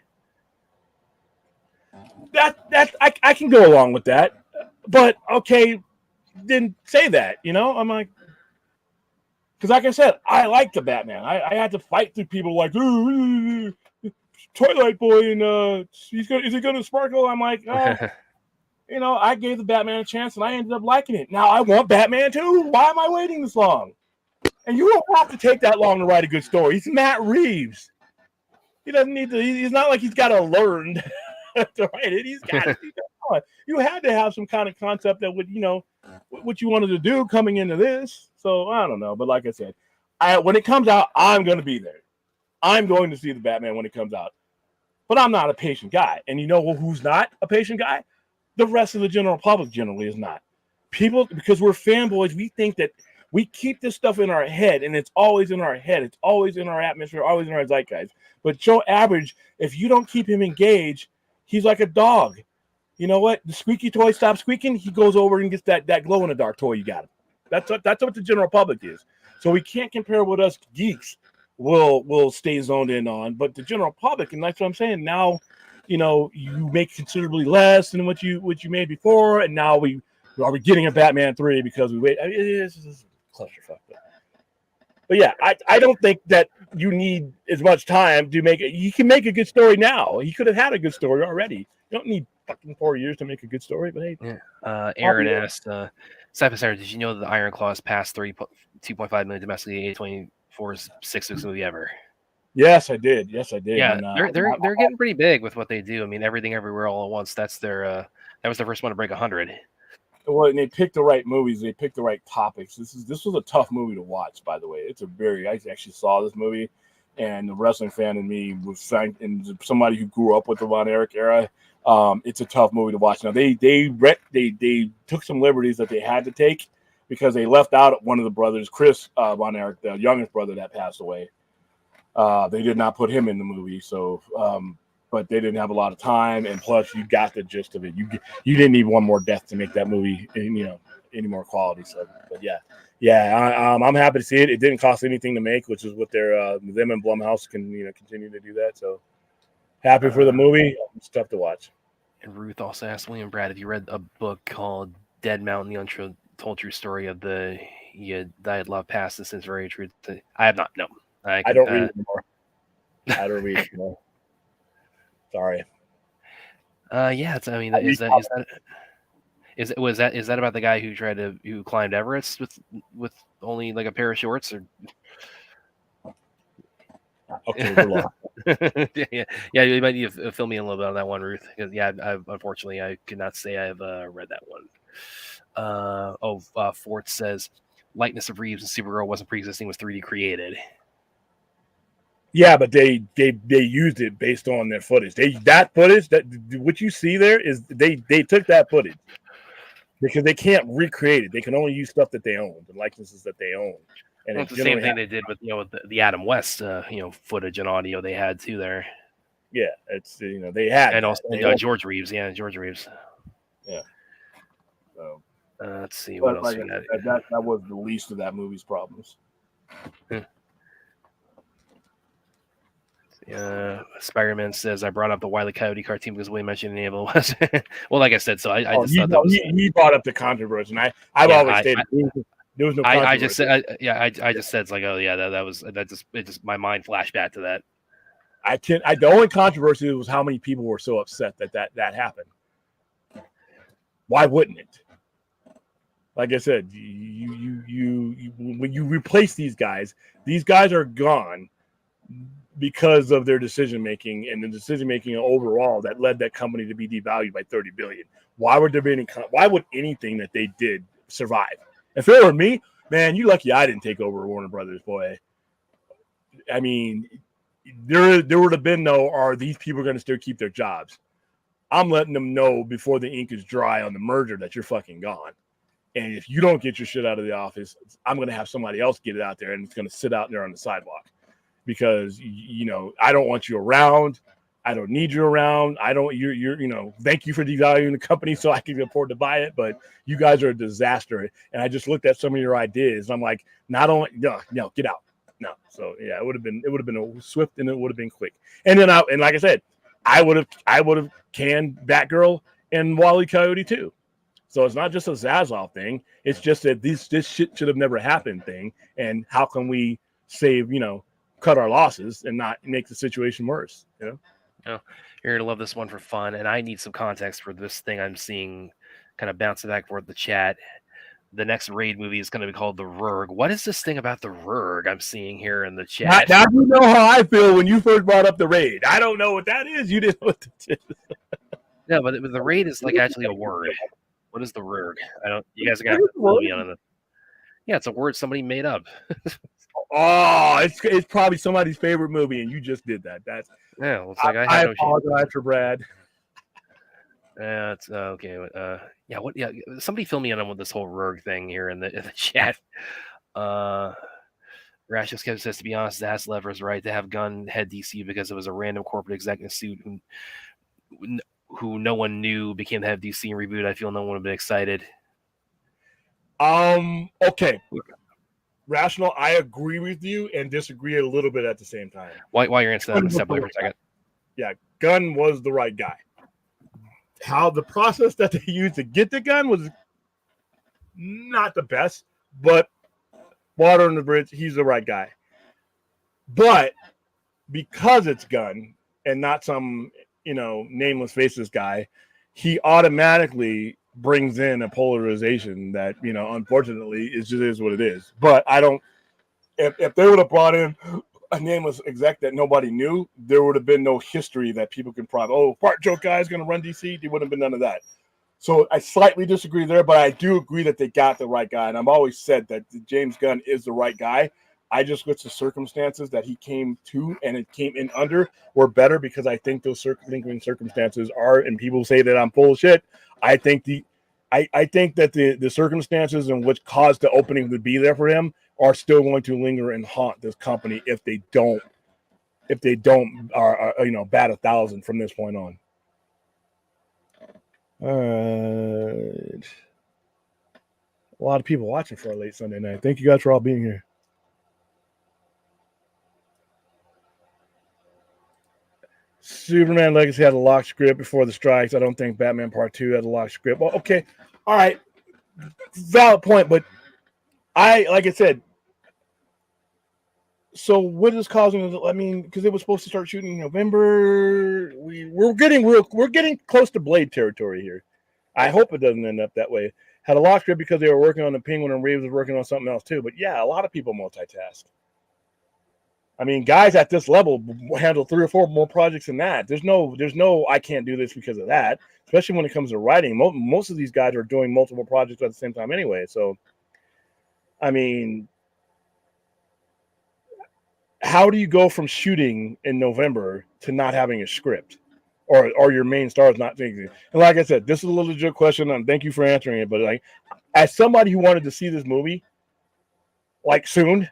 I can go along with that, but okay, didn't say that. I'm like. Because like I said, I like the Batman. I had to fight through people like, Twilight Boy, and is he going to sparkle? I'm like, I gave the Batman a chance, and I ended up liking it. Now I want Batman too. Why am I waiting this long? And you don't have to take that long to write a good story. He's Matt Reeves. He doesn't need to. He's not like he's got to learn to write it. He's got it. You had to have some kind of concept that would, what you wanted to do coming into this. So I don't know, but like I said, when it comes out, I'm going to be there. I'm going to see the Batman when it comes out. But I'm not a patient guy, and who's not a patient guy? The rest of the general public generally is not. People, because we're fanboys, we think that We keep this stuff in our head, and it's always in our head. It's always in our atmosphere, always in our zeitgeist. But Joe Average, if you don't keep him engaged, he's like a dog. You know what? The squeaky toy stops squeaking. He goes over and gets that glow in the dark toy you got him. That's what the general public is. So we can't compare what us geeks will stay zoned in on, but the general public, and that's what I'm saying. Now, you make considerably less than what you made before, and now we getting a Batman 3 because we wait. I mean, it's a clusterfuck. But yeah, I don't think that you need as much time to make it. You can make a good story now. He could have had a good story already. You don't need fucking 4 years to make a good story. But hey, yeah. Aaron asked, Cypher Center, did you know that the Iron Claws passed 2.5 million domestically? A24's sixth movie ever. Yes, I did. Yeah, and, they're getting pretty big with what they do. I mean, Everything Everywhere All at Once. That's that was the first one to break 100. Well, and they picked the right movies. They picked the right topics. This was a tough movie to watch, by the way. I actually saw this movie, and the wrestling fan in me was and somebody who grew up with the Von Erich era. It's a tough movie to watch. Now they took some liberties that they had to take because they left out one of the brothers, Chris Von Erich, the youngest brother that passed away. They did not put him in the movie, so. But they didn't have a lot of time, and plus you got the gist of it. You didn't need one more death to make that movie, any more quality. So, but yeah, I'm happy to see it. It didn't cost anything to make, which is what them and Blumhouse can continue to do that. So happy for the movie. It's tough to watch. And Ruth also asked William Brad, have you read a book called Dead Mountain: The Untold True Story of the Diet Love Past? This is very true. I have not. No, I don't read anymore. I don't read anymore. Sorry. Yeah. Is that about the guy who climbed Everest with only like a pair of shorts? Or okay, we're lost. yeah. You might need to fill me in a little bit on that one, Ruth. Unfortunately, I could not say I've read that one. Fort says likeness of Reeves and Supergirl wasn't pre-existing; was 3D created. Yeah, but they used it based on their footage. What you see there is they took that footage because they can't recreate it. They can only use stuff that they own, the likenesses that they own. And it's the same thing they did with the Adam West footage and audio they had too there. Yeah, it's they had, and also George Reeves. Yeah, George Reeves. Yeah. So let's see what else. That was the least of that movie's problems. Spider-Man says I brought up the Wile E. Coyote cartoon because William mentioned Enable was well, like I said, so I just thought that was he brought up the controversy, and I've always stated there was no controversy. I just said I just said it's like, oh yeah, that just my mind flashed back to that. The only controversy was how many people were so upset that happened. Why wouldn't it? Like I said, you when you replace these guys are gone because of their decision making and the decision making overall that led that company to be devalued by $30 billion. Why would anything that they did survive? If it were me, man, you lucky I didn't take over Warner Brothers, boy. I mean, there would have been are these people going to still keep their jobs? I'm letting them know before the ink is dry on the merger that you're fucking gone. And if you don't get your shit out of the office, I'm going to have somebody else get it out there, and it's going to sit out there on the sidewalk. Because I don't want you around. I don't need you around. Thank you for devaluing the company so I can afford to buy it, but you guys are a disaster. And I just looked at some of your ideas. And I'm like, not only no, get out. No. So yeah, it would have been a swift, and it would have been quick. And then like I said, I would have canned Batgirl and Wile E. Coyote too. So it's not just a Zazoff thing. It's just that this shit should have never happened thing. And how can we save, cut our losses and not make the situation worse, Oh, you're gonna love this one for fun, and I need some context for this thing I'm seeing kind of bouncing back and forth the chat. The next Raid movie is going to be called The Rurg. What is this thing about The Rurg I'm seeing here in the chat? Now you know how I feel when you first brought up the Raid. I don't know what that is. You didn't know what it is. No, but the Raid is like actually a word. What is The Rurg? You guys are going to have to fill me on it. Yeah, it's a word somebody made up. Oh, it's probably somebody's favorite movie, and you just did that. Looks like I apologize for Brad. It's okay. Somebody fill me in on with this whole Rurg thing here in the chat. Rashus Kev says, to be honest, Zaslav was right to have Gunn head DC because it was a random corporate executive suit who no one knew became the head of DC and reboot. I feel no one would have been excited. Okay. Rational, I agree with you and disagree a little bit at the same time. While you're answering that, I'm going to step away for a second. Yeah, Gunn was the right guy. How the process that they used to get the gun was not the best, but water on the bridge, he's the right guy. But because it's Gunn and not some, nameless faceless guy, he automatically brings in a polarization that, unfortunately, it just is what it is. But I don't, if they would have brought in a nameless exec that nobody knew, there would have been no history that people can fart joke guy is going to run DC. There wouldn't have been none of that. So I slightly disagree there, but I do agree that they got the right guy. And I've always said that James Gunn is the right guy. I just wish the circumstances that he came to and it came in under were better, because I think those lingering circumstances are, and people say that I'm full of shit. I think that the circumstances in which caused the opening to be there for him are still going to linger and haunt this company if they don't bat 1,000 from this point on. A lot of people watching for a late Sunday night. Thank you guys for all being here. Superman Legacy had a locked script before the strikes. I don't think Batman Part 2 had a locked script. Well, okay. All right. Valid point, but like I said, so what is causing it? I mean, because it was supposed to start shooting in November. We're getting close to Blade territory here. I hope it doesn't end up that way. Had a locked script because they were working on the Penguin and Reeves was working on something else too. But yeah, a lot of people multitask. I mean, guys at this level handle 3 or 4 more projects than that. There's no I can't do this because of that, especially when it comes to writing. Most of these guys are doing multiple projects at the same time anyway. So, I mean, how do you go from shooting in November to not having a script or your main stars not thinking? And like I said, this is a legit question, and thank you for answering it. But like, as somebody who wanted to see this movie, like soon,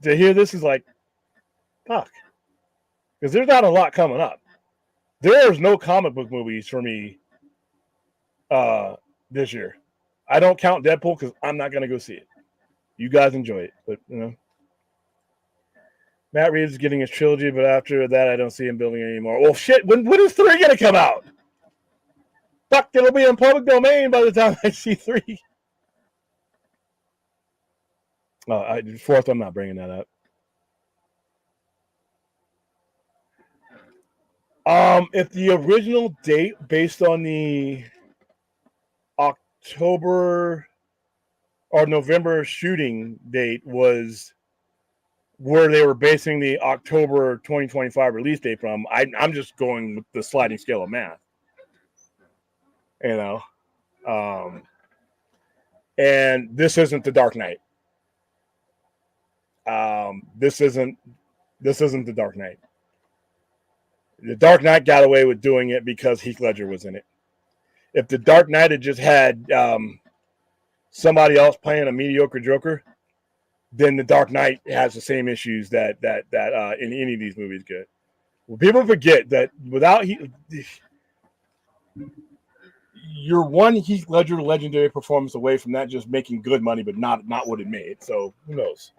to hear this is like, fuck, because there's not a lot coming up. There's no comic book movies for me this year. I don't count Deadpool because I'm not going to go see it. You guys enjoy it, but Matt Reeves is getting his trilogy, but after that, I don't see him building it anymore. Well, shit, when is 3 going to come out? Fuck, it'll be in public domain by the time I see 3. Fourth, I'm not bringing that up. If the original date based on the October or November shooting date was where they were basing the October 2025 release date from, I'm just going with the sliding scale of math. And this isn't the Dark Knight. This isn't the Dark Knight. The Dark Knight got away with doing it because Heath Ledger was in it. If the Dark Knight had just had somebody else playing a mediocre Joker, then the Dark Knight has the same issues that in any of these movies get. Well, people forget that without you're one Heath Ledger legendary performance away from that just making good money, but not what it made. So who knows?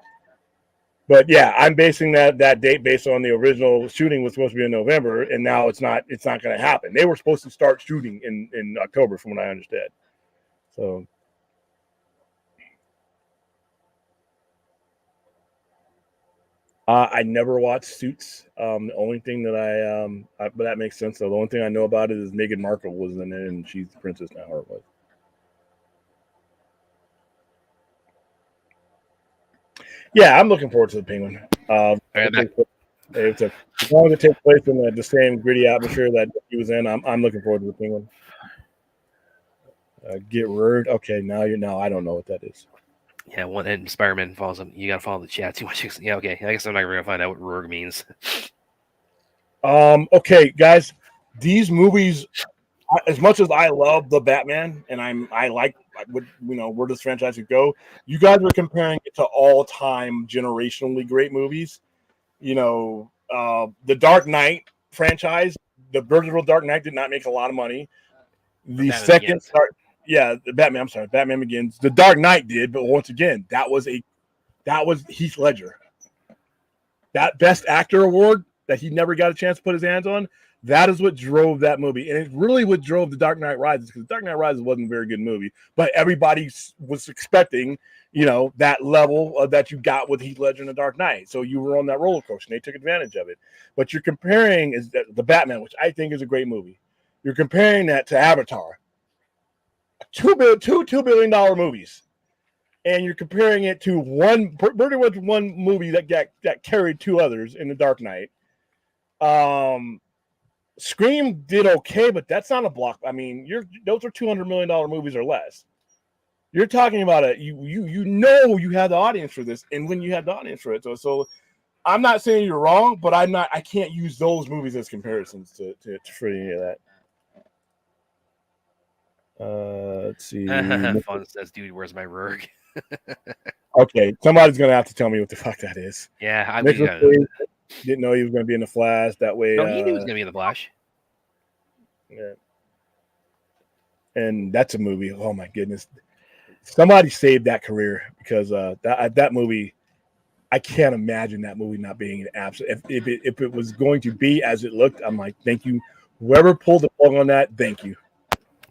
But yeah, I'm basing that date based on the original shooting was supposed to be in November, and now it's not going to happen. They were supposed to start shooting in October, from what I understand. So. I never watched Suits. The only thing that but that makes sense though. The only thing I know about it is Meghan Markle was in it, and she's the princess now, or what? Yeah, I'm looking forward to the Penguin. It's as long as it takes place in the same gritty atmosphere that he was in, I'm looking forward to the Penguin. Get word. Okay, now I don't know what that is. Yeah, and Spider-Man follows him. You gotta follow the chat too much. Yeah, okay. I guess I'm not gonna find out what Rourke means. Okay, guys, these movies as much as I love the Batman, and I like where this franchise could go. You guys are comparing it to all time generationally great movies. The Dark Knight franchise, the original Dark Knight did not make a lot of money. The Batman second, Begins. the Batman. I'm sorry, Batman Begins. The Dark Knight did, but once again, that was Heath Ledger. That Best Actor award that he never got a chance to put his hands on. That is what drove that movie, and it really what drove The Dark Knight Rises, because The Dark Knight Rises wasn't a very good movie, but everybody was expecting, that level that you got with Heath Ledger in The Dark Knight. So you were on that roller coaster, and they took advantage of it. But you're comparing the Batman, which I think is a great movie. You're comparing that to Avatar, $2 billion movies, and you're comparing it to pretty much one movie that carried two others in The Dark Knight. Scream did okay, but that's not a block. I mean, those are $200 million movies or less. You're talking about you have the audience for this, and when you have the audience for it. So I'm not saying you're wrong, but I can't use those movies as comparisons for any of that. Let's see. Fun says, dude, where's my Rurg? Okay, somebody's gonna have to tell me what the fuck that is. Yeah, didn't know he was gonna be in the Flash. That way, no, he knew he was gonna be in the Flash. Yeah. And that's a movie. Oh my goodness! Somebody saved that career, because that movie. I can't imagine that movie not being an absolute. If it was going to be as it looked, I'm like, thank you, whoever pulled the plug on that. Thank you.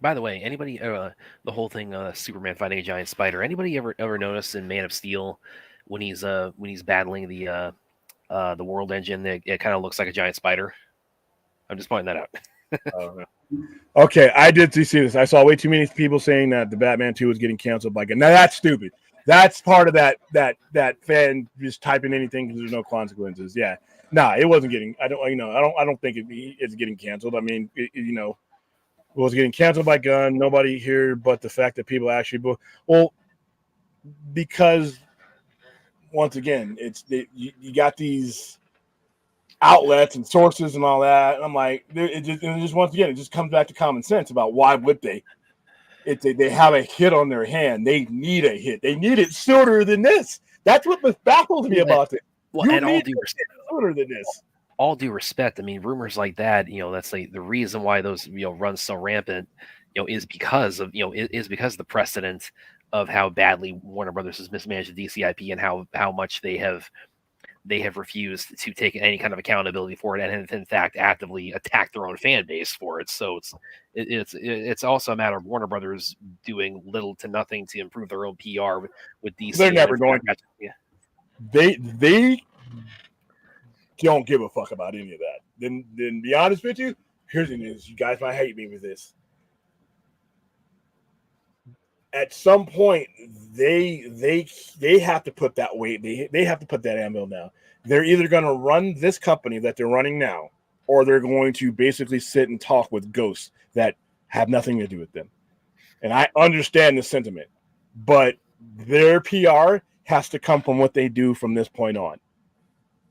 By the way, anybody, the whole thing, Superman fighting a giant spider. Anybody ever notice in Man of Steel when he's battling the World Engine, it kind of looks like a giant spider? I'm just pointing that out. Okay, I did see this. I saw way too many people saying that the Batman 2 was getting canceled by God. Now that's stupid. That's part of that fan just typing anything because there's no consequences. Yeah, it wasn't getting. I don't think it's getting canceled. I mean, it was getting canceled by Gunn. Nobody here, but the fact that people actually because once again, you got these outlets and sources and all that. And I'm like, it just once again, it just comes back to common sense about why would they? They have a hit on their hand. They need a hit. They need it sooner than this. That's what baffles me about it. Well, and all due respect, sooner than this. All due respect, I mean, rumors like that, that's like the reason why those run so rampant, is because of the precedent of how badly Warner Brothers has mismanaged the DC IP and how much they have refused to take any kind of accountability for it, and have, in fact, actively attacked their own fan base for it. So it's also a matter of Warner Brothers doing little to nothing to improve their own PR with DC. They're never going. Yeah. They don't give a fuck about any of that. Then be honest with you. Here's the news. You guys might hate me with this. At some point, they have to put that weight. They have to put that anvil down. They're either going to run this company that they're running now, or they're going to basically sit and talk with ghosts that have nothing to do with them. And I understand the sentiment, but their PR has to come from what they do from this point on.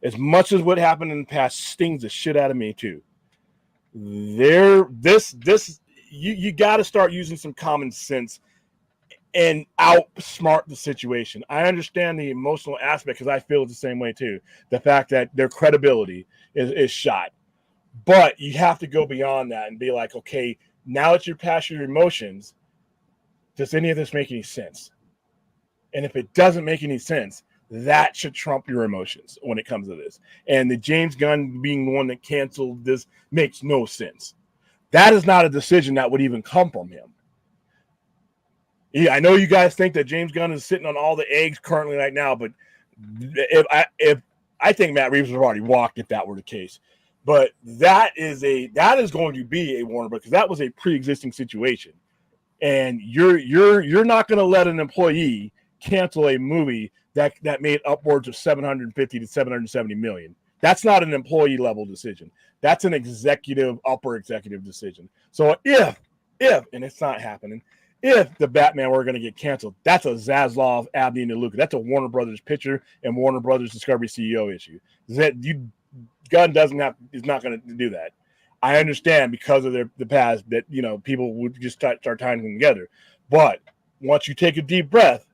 As much as what happened in the past stings the shit out of me too. You got to start using some common sense and outsmart the situation. I understand the emotional aspect because I feel it the same way too. The fact that their credibility is shot, but you have to go beyond that and be like, okay, now that you're past your emotions, does any of this make any sense? And if it doesn't make any sense, that should trump your emotions when it comes to this. And the James Gunn being the one that canceled this makes no sense. That is not a decision that would even come from him. Yeah, I know you guys think that James Gunn is sitting on all the eggs currently right now, but if I think Matt Reeves would have already walked if that were the case. But that is going to be a Warner Bros. Because that was a pre-existing situation, and you're not going to let an employee cancel a movie that made upwards of 750 to 770 million. That's not an employee level decision. That's an upper executive decision. So if and it's not happening, if the Batman were going to get canceled, that's a Zaslav, Abney, and DeLuca. That's a Warner Brothers picture and Warner Brothers Discovery CEO issue. Gunn is not going to do that. I understand because of the past that people would just start tying them together. But once you take a deep breath,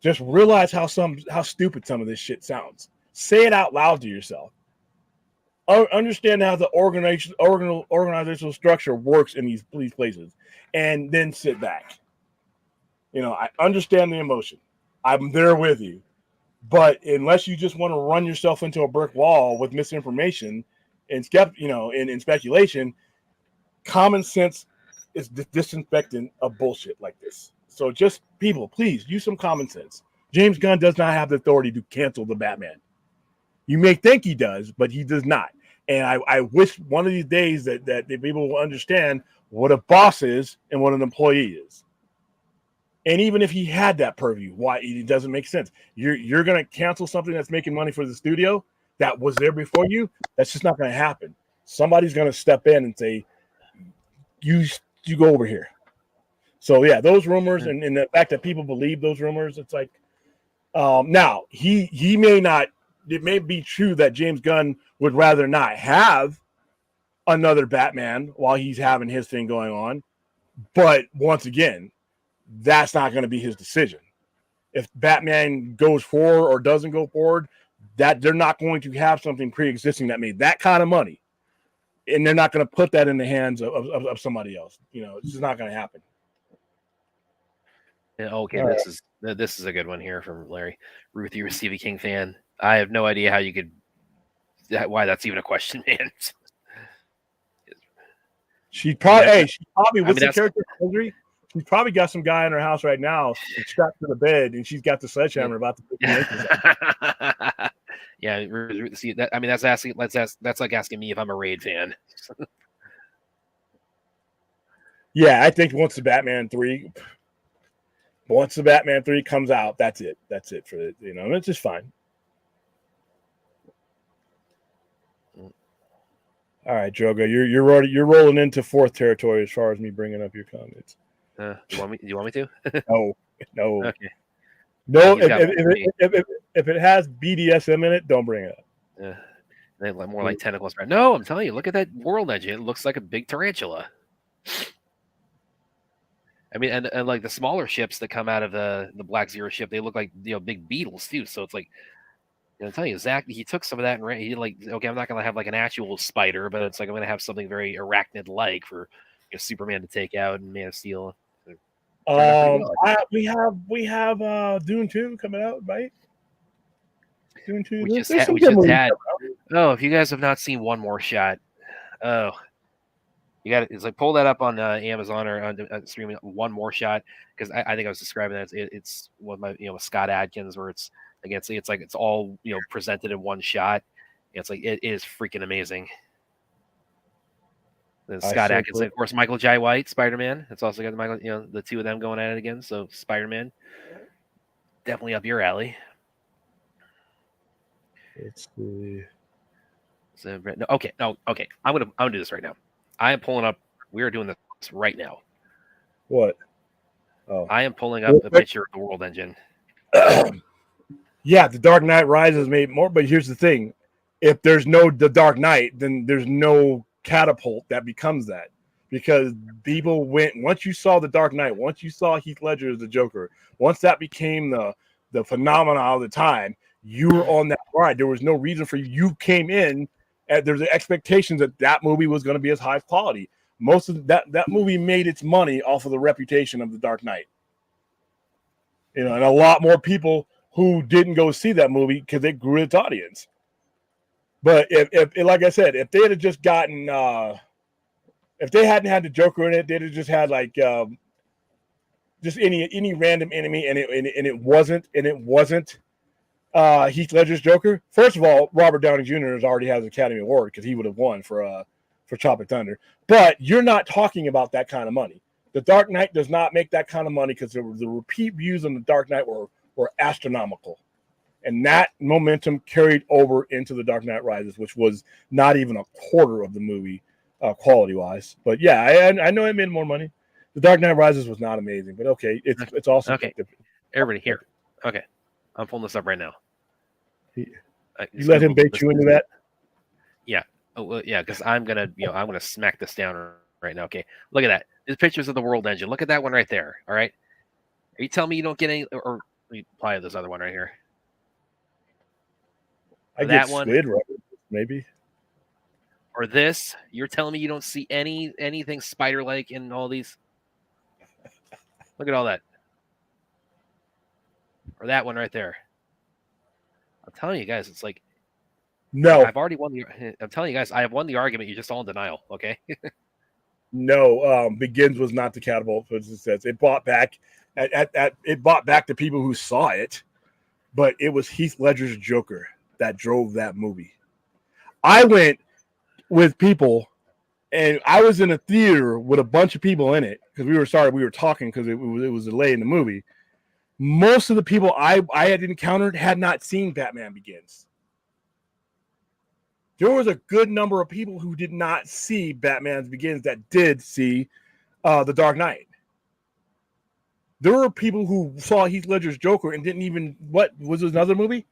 just realize how stupid some of this shit sounds. Say it out loud to yourself. Understand how the organizational structure works in these places, and then sit back. I understand the emotion. I'm there with you. But unless you just want to run yourself into a brick wall with misinformation and in speculation, common sense is disinfectant of bullshit like this. So just people, please use some common sense. James Gunn does not have the authority to cancel the Batman. You may think he does, but he does not. And I wish one of these days that people will understand what a boss is and what an employee is. And even if he had that purview, why it doesn't make sense. You're going to cancel something that's making money for the studio that was there before you. That's just not going to happen. Somebody's going to step in and say, you go over here. So yeah, those rumors and the fact that people believe those rumors, it's like, now he may not. It may be true that James Gunn would rather not have another Batman while he's having his thing going on. But once again, that's not going to be his decision. If Batman goes forward or doesn't go forward, that they're not going to have something pre-existing that made that kind of money. And they're not going to put that in the hands of somebody else. It's just not going to happen. Yeah, okay, this is a good one here from Larry. Ruth, you're a Stevie King fan. I have no idea why that's even a question, man. She probably with the character Hillary, she's probably got some guy in her house right now strapped to the bed, and she's got the sledgehammer about to put the yeah, see that. I mean, that's asking. That's like asking me if I'm a Raid fan. Yeah, I think once the Batman 3 comes out, that's it. That's it for it. And it's just fine. All right, Drogo, you're rolling into fourth territory as far as me bringing up your comments. Do you want me to? No. Okay. No, if it has BDSM in it, don't bring it up. Yeah, more like tentacles. No, I'm telling you, look at that world engine. It looks like a big tarantula. I mean, and like the smaller ships that come out of the Black Zero ship, they look like big beetles too. So it's like, I'm telling you, Zach, he took some of that and he okay, I'm not gonna have like an actual spider, but it's like I'm gonna have something very arachnid-like for Superman to take out and Man of Steel. We have Dune 2 coming out, right? Dune 2. We just had. Oh, if you guys have not seen One More Shot, you got it's like pull that up on Amazon or on streaming. One More Shot, because I think I was describing that it's one of my Scott Adkins, where it's like it's all presented in one shot. It's like it is freaking amazing. Then Scott Adkins, of course, Michael Jai White, Spider-Man. It's also got Michael, the two of them going at it again. So Spider-Man, definitely up your alley. It's the. Okay. I'm gonna do this right now. I am pulling up. We are doing this right now. What? Oh, I am pulling up a picture of the World Engine. Yeah, the Dark Knight Rises made more, but here's the thing: if there's the Dark Knight, then there's no catapult that becomes that, because people went once you saw the Dark Knight, once you saw Heath Ledger as the Joker, once that became the phenomenon of the time, you were on that ride. There was no reason for you. You came in, and there's expectations that movie was going to be as high quality. Most of that movie made its money off of the reputation of the Dark Knight. And a lot more people who didn't go see that movie because it grew its audience. But if like I said, if they had just gotten, if they hadn't had the Joker in it, they'd have just had like just any random enemy, and it wasn't Heath Ledger's Joker. First of all, Robert Downey Jr. already has an Academy Award because he would have won for Tropic Thunder. But you're not talking about that kind of money. The Dark Knight does not make that kind of money because the repeat views on the Dark Knight were astronomical. And that momentum carried over into The Dark Knight Rises, which was not even a quarter of the movie quality-wise. But yeah, I know it made more money. The Dark Knight Rises was not amazing, but okay, it's also okay. Everybody here. Okay, I'm pulling this up right now. You let him bait you into that? Yeah. yeah, because I'm gonna smack this down right now. Okay, look at that. There's pictures of the World Engine. Look at that one right there. All right. Are you telling me you don't get any? Or let me apply this other one right here. I Or get that one, squid references, maybe. or this. You're telling me you don't see anything spider-like in all these? Look at all that. Or that one right there. I'm telling you guys, it's like No, I've already won the. I'm telling you guys, I have won the argument. You're just all in denial. Okay. no. Begins was not the catapult. As it says, it brought back it brought back the people who saw it, but it was Heath Ledger's Joker that drove that movie. I went with people, and I was in a theater with a bunch of people in it because we were talking because it was delayed in the movie. Most of the people I had encountered had not seen Batman Begins. There was a good number of people who did not see Batman Begins that did see The Dark Knight. There were people who saw Heath Ledger's Joker and didn't even, what was this, another movie?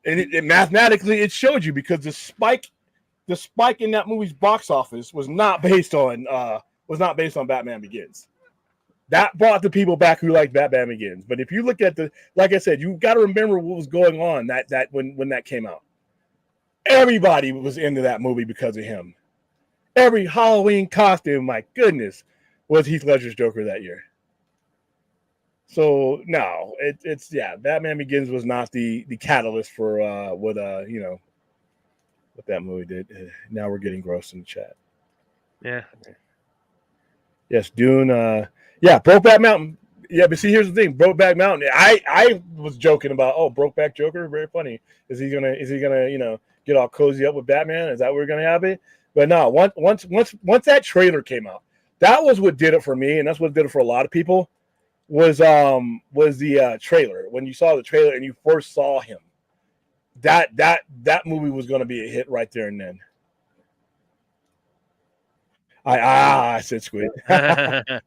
And it mathematically it showed you because the spike in that movie's box office was not based on Batman Begins. That brought the people back who liked Batman Begins. But if you look at like I said, you got to remember what was going on that when that came out. Everybody was into that movie because of him. Every Halloween costume, my goodness, was Heath Ledger's Joker that year. So no, it's Batman Begins was not the catalyst for what that movie did. Now we're getting gross in the chat. Yeah. Yes, Dune. Brokeback Mountain. Yeah, but see, here's the thing, Brokeback Mountain. I was joking about, Brokeback Joker, very funny. Is he gonna get all cozy up with Batman? Is that what we're gonna have it? But no, once that trailer came out, that was what did it for me, and that's what did it for a lot of people. Was the trailer. When you saw the trailer and you first saw him, that movie was going to be a hit right there and then. I said squid. The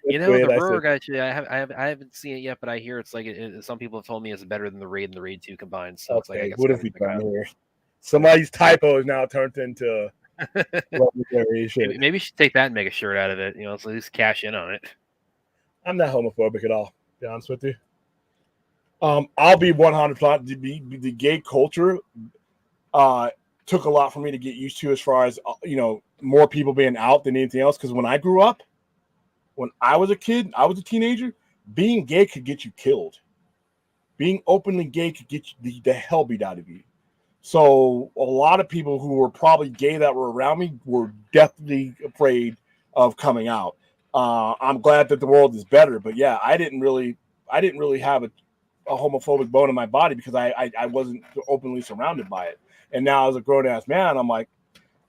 Berg actually, I haven't seen it yet, but I hear it's like some people have told me it's better than the Raid and the Raid 2 combined. So it's like I guess what have we done here? Somebody's typo is now turned into legendary shit. Maybe you should take that and make a shirt out of it. Let's at least cash in on it. I'm not homophobic at all, to be honest with you. I'll be 100%. The gay culture took a lot for me to get used to, as far as more people being out than anything else. Because when I grew up, when I was a kid, I was a teenager, being gay could get you killed. Being openly gay could get you the hell beat out of you. So a lot of people who were probably gay that were around me were definitely afraid of coming out. I'm glad that the world is better, but yeah, I didn't really have a homophobic bone in my body because I wasn't openly surrounded by it. And now as a grown ass man, I'm like,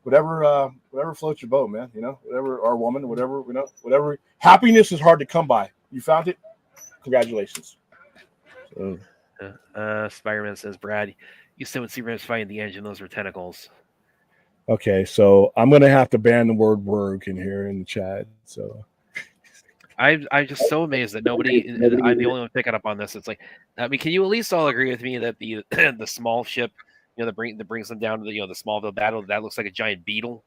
whatever floats your boat, man. Whatever, or woman, whatever. Whatever. Happiness is hard to come by. You found it. Congratulations. So. Spider-Man says, Brad, you said when Superman was fighting the engine, those were tentacles. Okay, so I'm gonna have to ban the word "work" in here in the chat. So I'm just so amazed that nobody. I'm the only one picking up on this. It's like, I mean, can you at least all agree with me that the the small ship, that brings them down to the the Smallville battle, that looks like a giant beetle?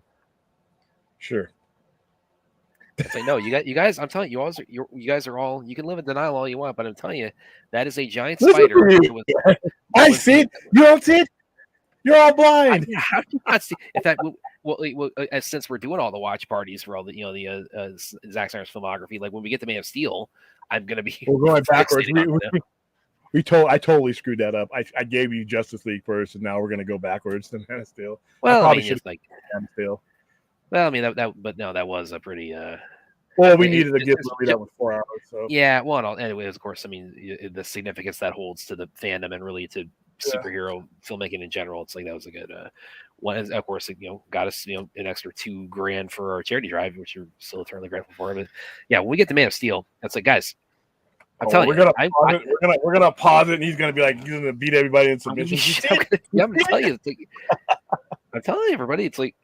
Sure. It's like, no, you guys. I'm telling you, you guys are all. You can live in denial all you want, but I'm telling you, that is a giant spider. I see it. You don't see it. You're all blind. How do you not see? In fact, since we're doing all the watch parties for all the Zack Snyder's filmography, like when we get to Man of Steel, I'm gonna be. We're going backwards. I totally screwed that up. I gave you Justice League first, and now we're gonna go backwards to Man of Steel. Well, I mean, it's like Man of Steel. Well, I mean that was a pretty. Well, we needed a good movie that was 4 hours. So yeah, well, anyways, of course, I mean the significance that holds to the fandom and really to superhero filmmaking in general. It's like that was a good one. Of course, got us an extra $2,000 for our charity drive, which we're still eternally grateful for. But yeah, when we get to Man of Steel, that's like, guys, I'm telling you, we're gonna pause it, and he's gonna be like, he's gonna beat everybody in submission. I'm gonna tell you, I'm telling everybody, it's like.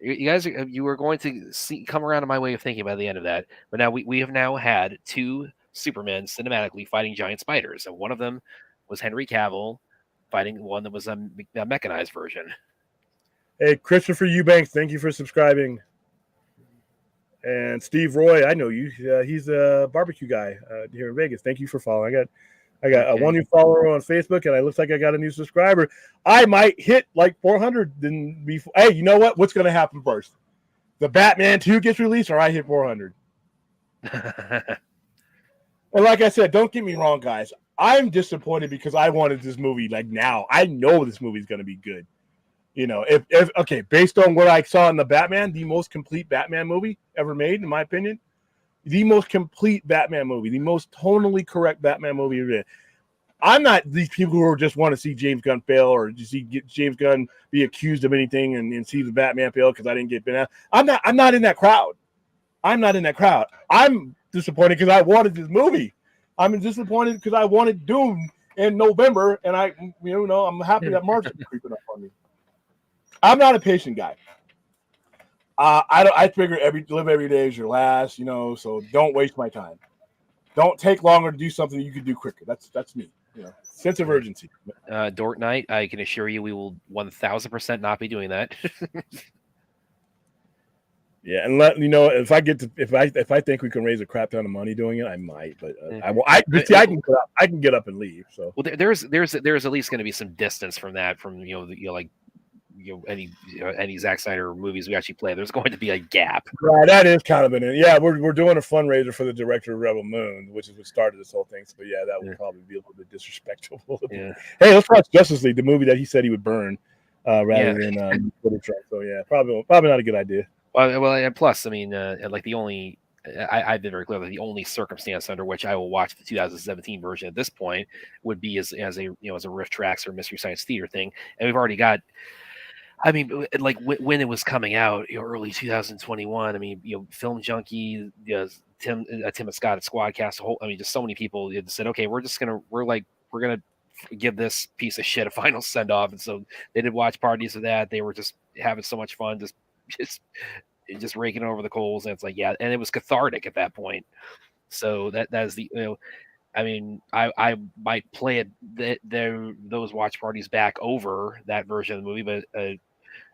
You guys, you are going to come around to my way of thinking by the end of that. But now we have now had 2 Supermen cinematically fighting giant spiders, and one of them was Henry Cavill fighting one that was a mechanized version. Hey, Christopher Eubanks, thank you for subscribing. And Steve Roy, I know you. He's a barbecue guy here in Vegas. Thank you for following. I got Okay. one new follower on Facebook, and it looks like I got a new subscriber. I might hit like 400 then before. Hey, you know what? What's going to happen first? The Batman 2 gets released, or I hit 400. And like I said, don't get me wrong, guys. I'm disappointed because I wanted this movie like now. I know this movie is going to be good. You know, if okay, based on what I saw in the Batman, the most complete Batman movie ever made, in my opinion, the most complete Batman movie, the most tonally correct Batman movie ever made. I'm not these people who just want to see James Gunn fail or just get James Gunn be accused of anything and see the Batman fail because I didn't get Ben out. I'm not in that crowd. I'm not in that crowd. I'm disappointed because I wanted this movie. I'm disappointed because I wanted Doom in November, and I'm happy that March is creeping up on me. I'm not a patient guy. I figure live every day is your last, so don't waste my time. Don't take longer to do something you could do quicker. That's me. Sense of urgency. Dork Knight, I can assure you we will 1,000% not be doing that. Yeah, and if I think we can raise a crap ton of money doing it, I might, but I can get up and leave. So well, there's at least going to be some distance from that, from any Zack Snyder movies we actually play. There's going to be a gap. Right, that is kind of we're doing a fundraiser for the director of Rebel Moon, which is what started this whole thing. So that would probably be a little bit disrespectful. Yeah. Hey, let's watch Justice League, the movie that he said he would burn, rather than put it. So probably not a good idea. Well, and plus, I mean, like I've been very clear that the only circumstance under which I will watch the 2017 version at this point would be as a Rift Tracks or Mystery Science Theater thing, and we've already got. I mean, like when it was coming out, early 2021. I mean, Film Junkie, Tim and Scott at Squadcast. Just so many people said, okay, we're gonna give this piece of shit a final send off, and so they did watch parties of that. They were just having so much fun, just raking over the coals, and it's like, yeah, and it was cathartic at that point. So that is the I mean, I might play those watch parties back over that version of the movie, but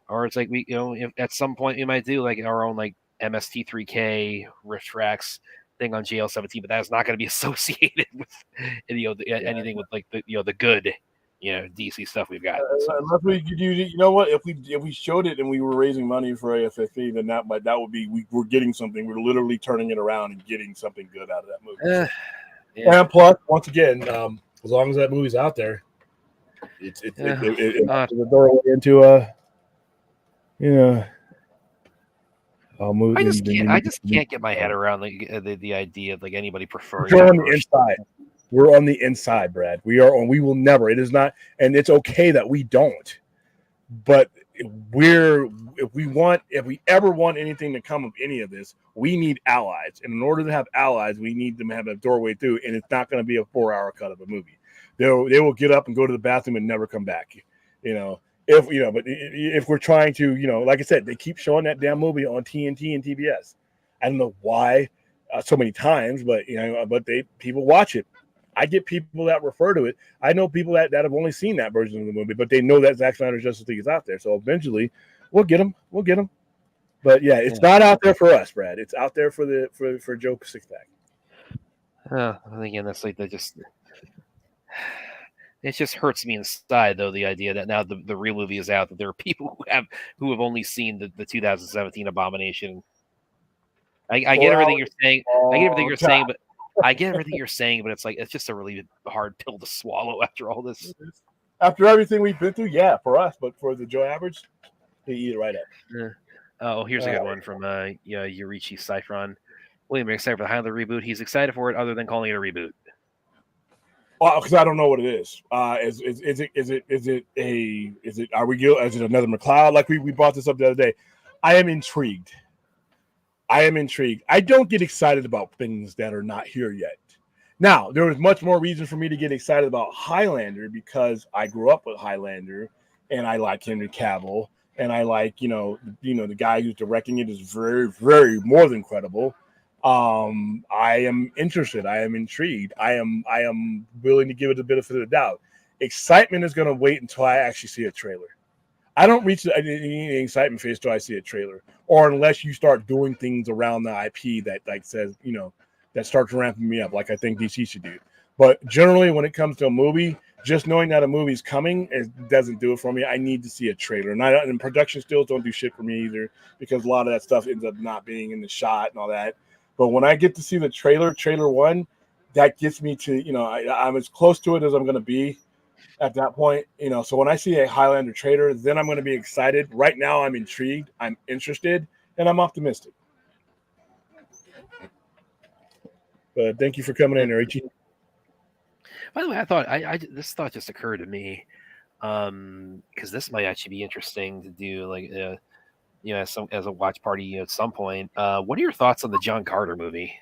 or it's like if at some point we might do like our own like MST3K Rift Tracks thing on JL17, but that is not going to be associated with anything with like the good DC stuff we've got. Unless we could use it, if we showed it and we were raising money for AFFE, then that would be we're getting something. We're literally turning it around and getting something good out of that movie. And plus, once again, as long as that movie's out there, it's the doorway into I just can't get my head around the idea of like anybody preferring. We're on the inside. We're on the inside, Brad. We will never. It is not, and it's okay that we don't. But if we ever want anything to come of any of this, we need allies. And in order to have allies, we need them to have a doorway through. And it's not going to be a 4-hour cut of a movie. They will get up and go to the bathroom and never come back. But if we're trying to, like I said, they keep showing that damn movie on TNT and TBS. I don't know why so many times, but people watch it. I get people that refer to it. I know people that have only seen that version of the movie, but they know that Zack Snyder's Justice League is out there. So eventually, we'll get them. But it's not out there for us, Brad. It's out there for Joe Sixpack. Again, that's like it just hurts me inside, though, the idea that now the real movie is out, that there are people who have only seen the 2017 Abomination. I get everything you're saying. I get everything you're saying, but it's like it's just a really hard pill to swallow after all this. After everything we've been through, for us, but for the Joe average, they eat it right up. Oh, here's a good one from Yurichi Cyphron. William, excited for the Highlander reboot. He's excited for it, other than calling it a reboot. Well, because I don't know what it is. Is it another McLeod? Like we brought this up the other day. I am intrigued. I don't get excited about things that are not here yet. Now, there was much more reason for me to get excited about Highlander because I grew up with Highlander and I like Henry Cavill and I like, the guy who's directing it is very, very more than credible. I am interested. I am intrigued. I am willing to give it a benefit of the doubt. Excitement is going to wait until I actually see a trailer. I don't reach any excitement phase until I see a trailer, or unless you start doing things around the IP that like says, that starts ramping me up, like I think DC should do. But generally, when it comes to a movie, just knowing that a movie's coming, it doesn't do it for me. I need to see a trailer, and production stills don't do shit for me either, because a lot of that stuff ends up not being in the shot and all that. But when I get to see the trailer one, that gets me to, I'm as close to it as I'm going to be at that point. So when I see a Highlander trailer, then I'm going to be excited. Right now, I'm intrigued, I'm interested, and I'm optimistic. But thank you for coming in, Richie. By the way, I thought this thought just occurred to me, because this might actually be interesting to do, like, as a watch party at some point. What are your thoughts on the John Carter movie?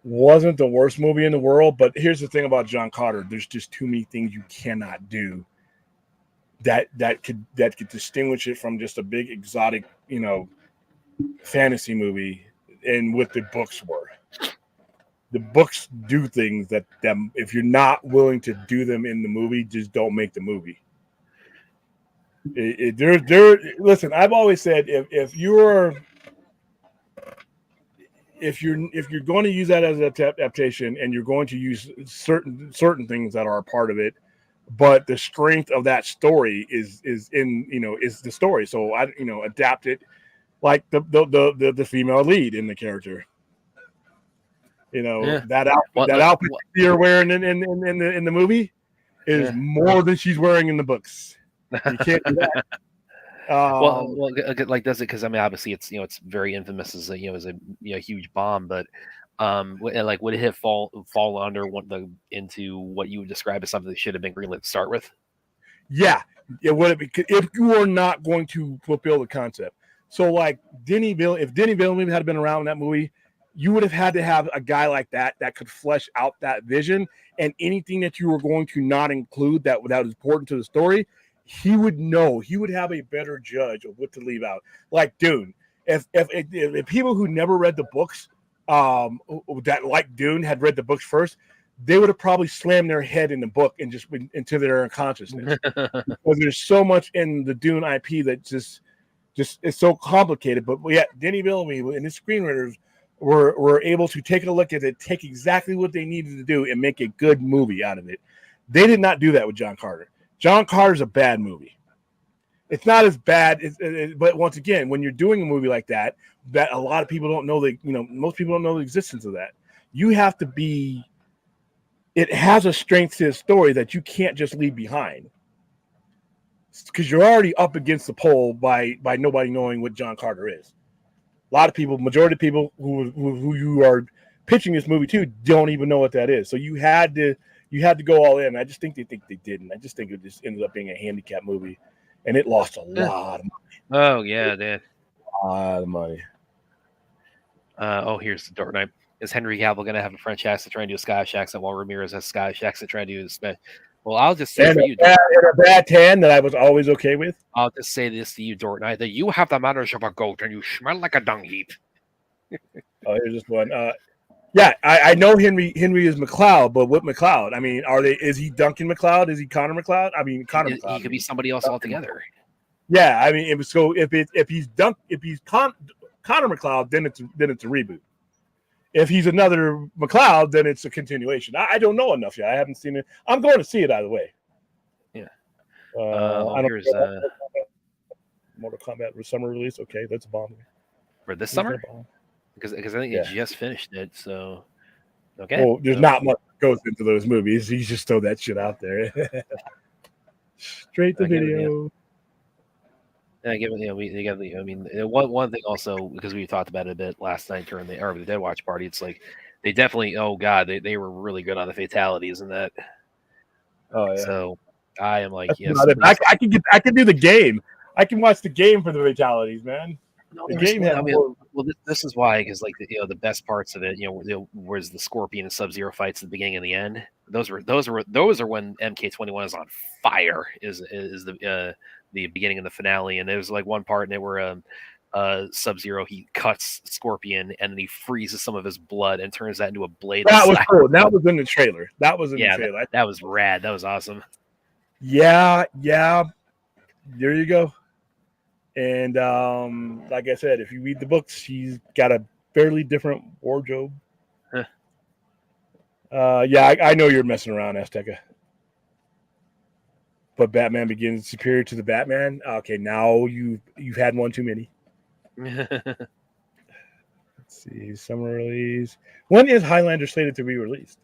Wasn't the worst movie in the world, but here's the thing about John Carter: there's just too many things you cannot do that could distinguish it from just a big exotic, fantasy movie. And what the books were. The books do things that if you're not willing to do them in the movie, just don't make the movie. Listen, I've always said if you're going to use that as an adaptation, and you're going to use certain things that are a part of it, but the strength of that story is the story. So I adapt it like the female lead in the character. That outfit you're wearing in the movie is more than she's wearing in the books. You can't do that. Like, does it? Because I mean, obviously, it's very infamous as a huge bomb. But like, would it fall under into what you would describe as something that should have been greenlit to start with? Yeah, it would be if you are not going to fulfill the concept. So, like if Denny Villeneuve had been around in that movie, you would have had to have a guy like that could flesh out that vision, and anything that you were going to not include that was important to the story, he would know. He would have a better judge of what to leave out. Like Dune, if people who never read the books, that like Dune had read the books first, they would have probably slammed their head in the book and just went into their unconsciousness. Because there's so much in the Dune IP that just it's so complicated. But yeah, Denis Villeneuve and his screenwriters were able to take a look at it, take exactly what they needed to do, and make a good movie out of it. They did not do that with John Carter. John Carter's a bad movie. It's not as bad, but once again, when you're doing a movie like that a lot of people don't know most people don't know the existence of that. You have to be. It has a strength to the story that you can't just leave behind, because you're already up against the pole by nobody knowing what John Carter is. A lot of people, majority of people who you are pitching this movie to, don't even know what that is. So you had to go all in. I just think they didn't. I just think it just ended up being a handicap movie, and it lost a lot of money. Oh yeah, it did. A lot of money. Here's the Dark Knight. Is Henry Cavill going to have a French accent trying to do a Scottish accent while Ramirez has a Scottish accent trying to do the Well, I'll just say and a bad tan that I was always okay with. I'll just say this to you, Dark Knight, that you have the manners of a goat and you smell like a dung heap. Here's this one. Yeah, I know Henry is McLeod, but what McLeod? I mean, is he Duncan McLeod? Is he Connor McLeod? I mean, Connor McLeod. He could be somebody else altogether. Yeah, I mean, if he's Connor McLeod, then it's a reboot. If he's another McLeod, then it's a continuation. I don't know enough yet. I haven't seen it. I'm going to see it either way. Yeah. Here's Mortal Kombat summer release. Okay, that's a bomb. For this summer? Because I think he just finished it. So okay. Well, there's not much that goes into those movies. You just throw that shit out there. Straight to video. I mean, one thing also, because we talked about it a bit last night during the Dead Watch party, it's like they definitely, they were really good on the fatalities in that. Oh yeah. So I am like, yes. I can do the game. I can watch the game for the fatalities, man. No, the game this is why, because like the best parts of it, was the Scorpion and Sub-Zero fights at the beginning and the end. Those are when MK21 is on fire. Is the beginning of the finale, and there was like one part, and they were Sub-Zero, he cuts Scorpion and then he freezes some of his blood and turns that into a blade. That was cool. That was in the trailer. That was in the Yeah, trailer. that was rad. That was awesome. Yeah. There you go. And like I said, if you read the books, he's got a fairly different wardrobe. Huh. Yeah, I know you're messing around, Azteca. But Batman Begins superior to the Batman. Okay, now you've had one too many. Let's see, summer release. When is Highlander slated to be released?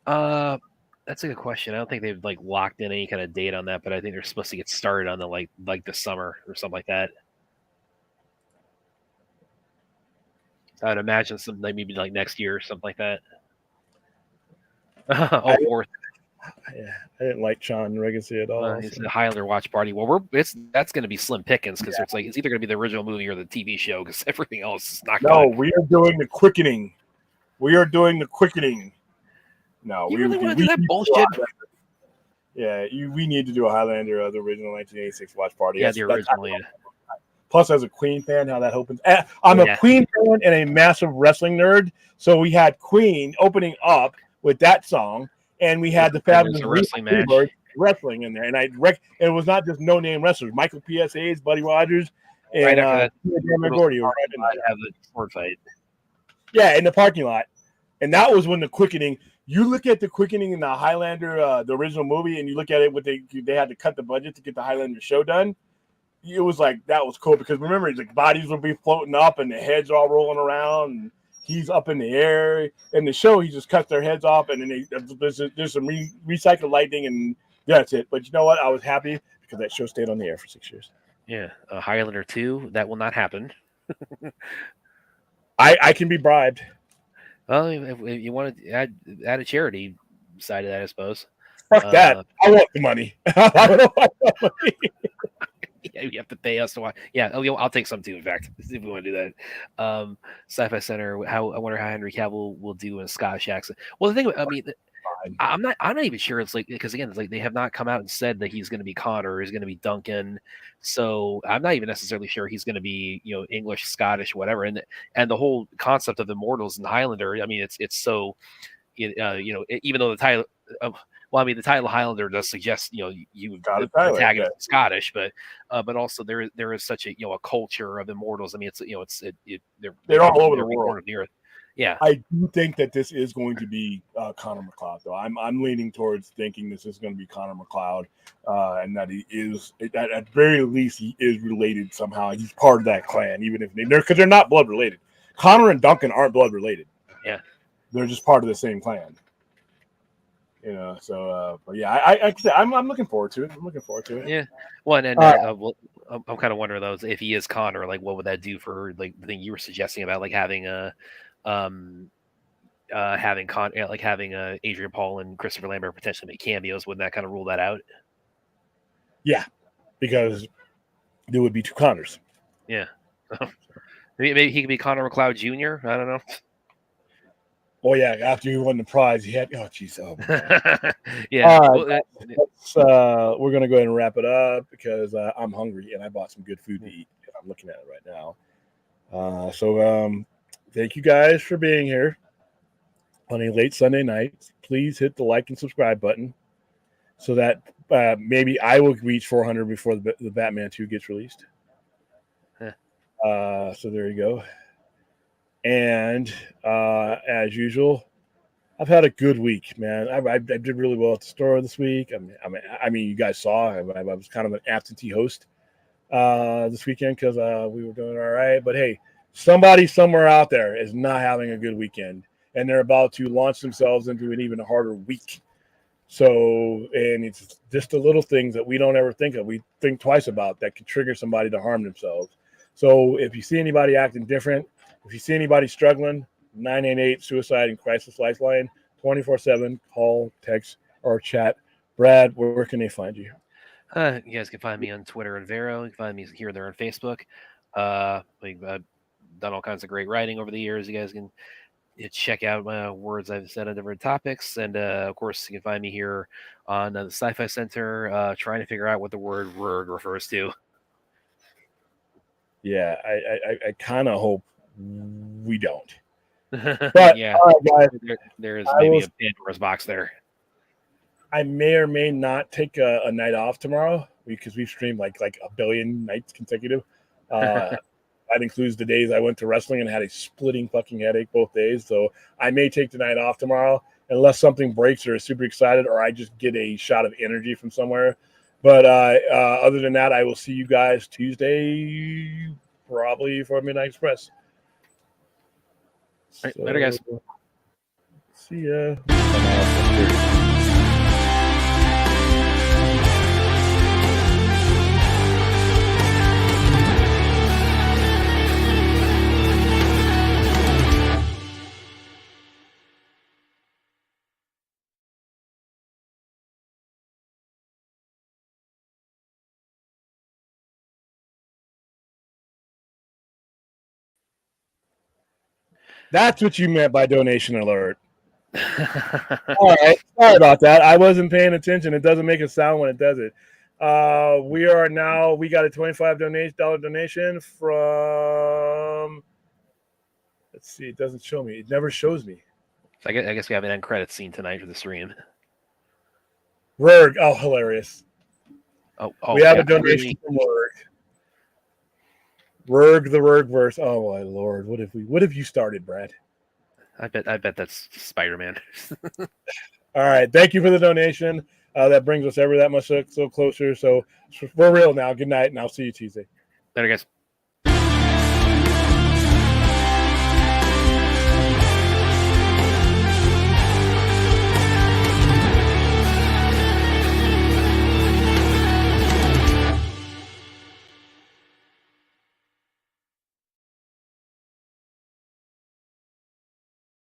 That's a good question. I don't think they've like locked in any kind of date on that, but I think they're supposed to get started on the like the summer or something like that. I'd imagine something like maybe like next year or something like that. Fourth. Yeah, I didn't like Sean Regency at all. It's a Highlander watch party. Well, that's going to be slim pickings because it's either going to be the original movie or the TV show because everything else is not. No, we are doing the quickening. No, you really want to do that bullshit? Yeah, we need to do a Highlander of the original 1986 watch party. Yeah, the original. Yeah. Plus, as a Queen fan, how that opens. I'm a Queen fan and a massive wrestling nerd, so we had Queen opening up with that song, and we had the fabulous wrestling match. Wrestling in there, and it was not just no-name wrestlers. Michael P.S.A.'s, Buddy Rogers, and right after that, Gordy have the sword fight. Yeah, in the parking lot, and that was when the quickening. You look at the quickening in the Highlander, the original movie, and you look at it. They had to cut the budget to get the Highlander show done. It was like that was cool because remember, the bodies would be floating up and the heads all rolling around. And he's up in the air. In the show, he just cuts their heads off, and then there's some recycled lightning, and that's it. But you know what? I was happy because that show stayed on the air for 6 years. Yeah, Highlander 2, that will not happen. I can be bribed. Well, if you want to add a charity side of that, I suppose. Fuck that! I want the money. Yeah, you have to pay us to watch. Yeah, I'll take some too. In fact, if we want to do that. Sci-Fi Center. I wonder how Henry Cavill will do in a Scottish accent. Well, the thing, I mean, I'm not even sure. It's like because again, it's like they have not come out and said that he's going to be Connor or he's going to be Duncan. So I'm not even necessarily sure he's going to be English, Scottish, whatever. And the whole concept of Immortals and Highlander. I mean, it's so even though the title. Well, I mean, the title Highlander does suggest the protagonist is Scottish, but also there is such a culture of Immortals. I mean, they're all over the world of the earth. Yeah, I do think that this is going to be Connor McLeod, though. I'm leaning towards thinking this is going to be Connor McLeod, and that he is at very least he is related somehow. He's part of that clan, even if they're not blood related. Connor and Duncan aren't blood related. Yeah, they're just part of the same clan. But yeah, I'm looking forward to it. Yeah. Well, and I'm kind of wondering though if he is Connor, like what would that do for like the thing you were suggesting about like having Adrian Paul and Christopher Lambert potentially make cameos? Wouldn't that kind of rule that out? Yeah, because there would be two Connors. Yeah. Maybe he could be Connor McLeod Jr. I don't know. Oh yeah, after he won the prize, he had. Oh jeez, yeah. We're gonna go ahead and wrap it up because I'm hungry and I bought some good food to eat. I'm looking at it right now. So thank you guys for being here on a late Sunday night. Please hit the like and subscribe button so that maybe I will reach 400 before the Batman 2 gets released. So there you go. And as usual, I've had a good week, man. I did really well at the store this week. I mean, you guys saw I was kind of an absentee host this weekend because we were doing all right. But hey, somebody somewhere out there is not having a good weekend, and they're about to launch themselves into an even harder week. So, and it's just the little things that we don't ever think of. We think twice about that can trigger somebody to harm themselves. So if you see anybody acting different, if you see anybody struggling, 988 Suicide and Crisis Lifeline, 24/7, call, text, or chat. Brad, where can they find you? You guys can find me on Twitter and Vero. You can find me here and there on Facebook. I've done all kinds of great writing over the years. You guys can check out my words I've said on different topics. And, of course, you can find me here on the Sci-Fi Center trying to figure out what the word refers to. Yeah, I kind of hope we don't. But Yeah, all right, guys, there is I maybe will. a Pandora's box there. I may or may not take a night off tomorrow because we've streamed like a billion nights consecutive. That includes the days I went to wrestling and had a splitting fucking headache both days. So I may take the night off tomorrow unless something breaks or is super excited or I just get a shot of energy from somewhere. But other than that, I will see you guys Tuesday, probably for Midnight Express. All right, later, guys. See ya. That's what you meant by donation alert. All right. Sorry about that. I wasn't paying attention. It doesn't make a sound when it does it. We got a $25 donation from, let's see, it doesn't show me. It never shows me. I guess we have an end credits scene tonight for the stream. Rurg. Oh, hilarious. Oh, we have yeah, a donation from Rurg. Rurg, the Rurg verse. Oh my lord. What have you started, Brad? I bet that's Spider-Man. All right. Thank you for the donation. That brings us ever that much so closer. So we're real now. Good night, and I'll see you Tuesday. Later, guys.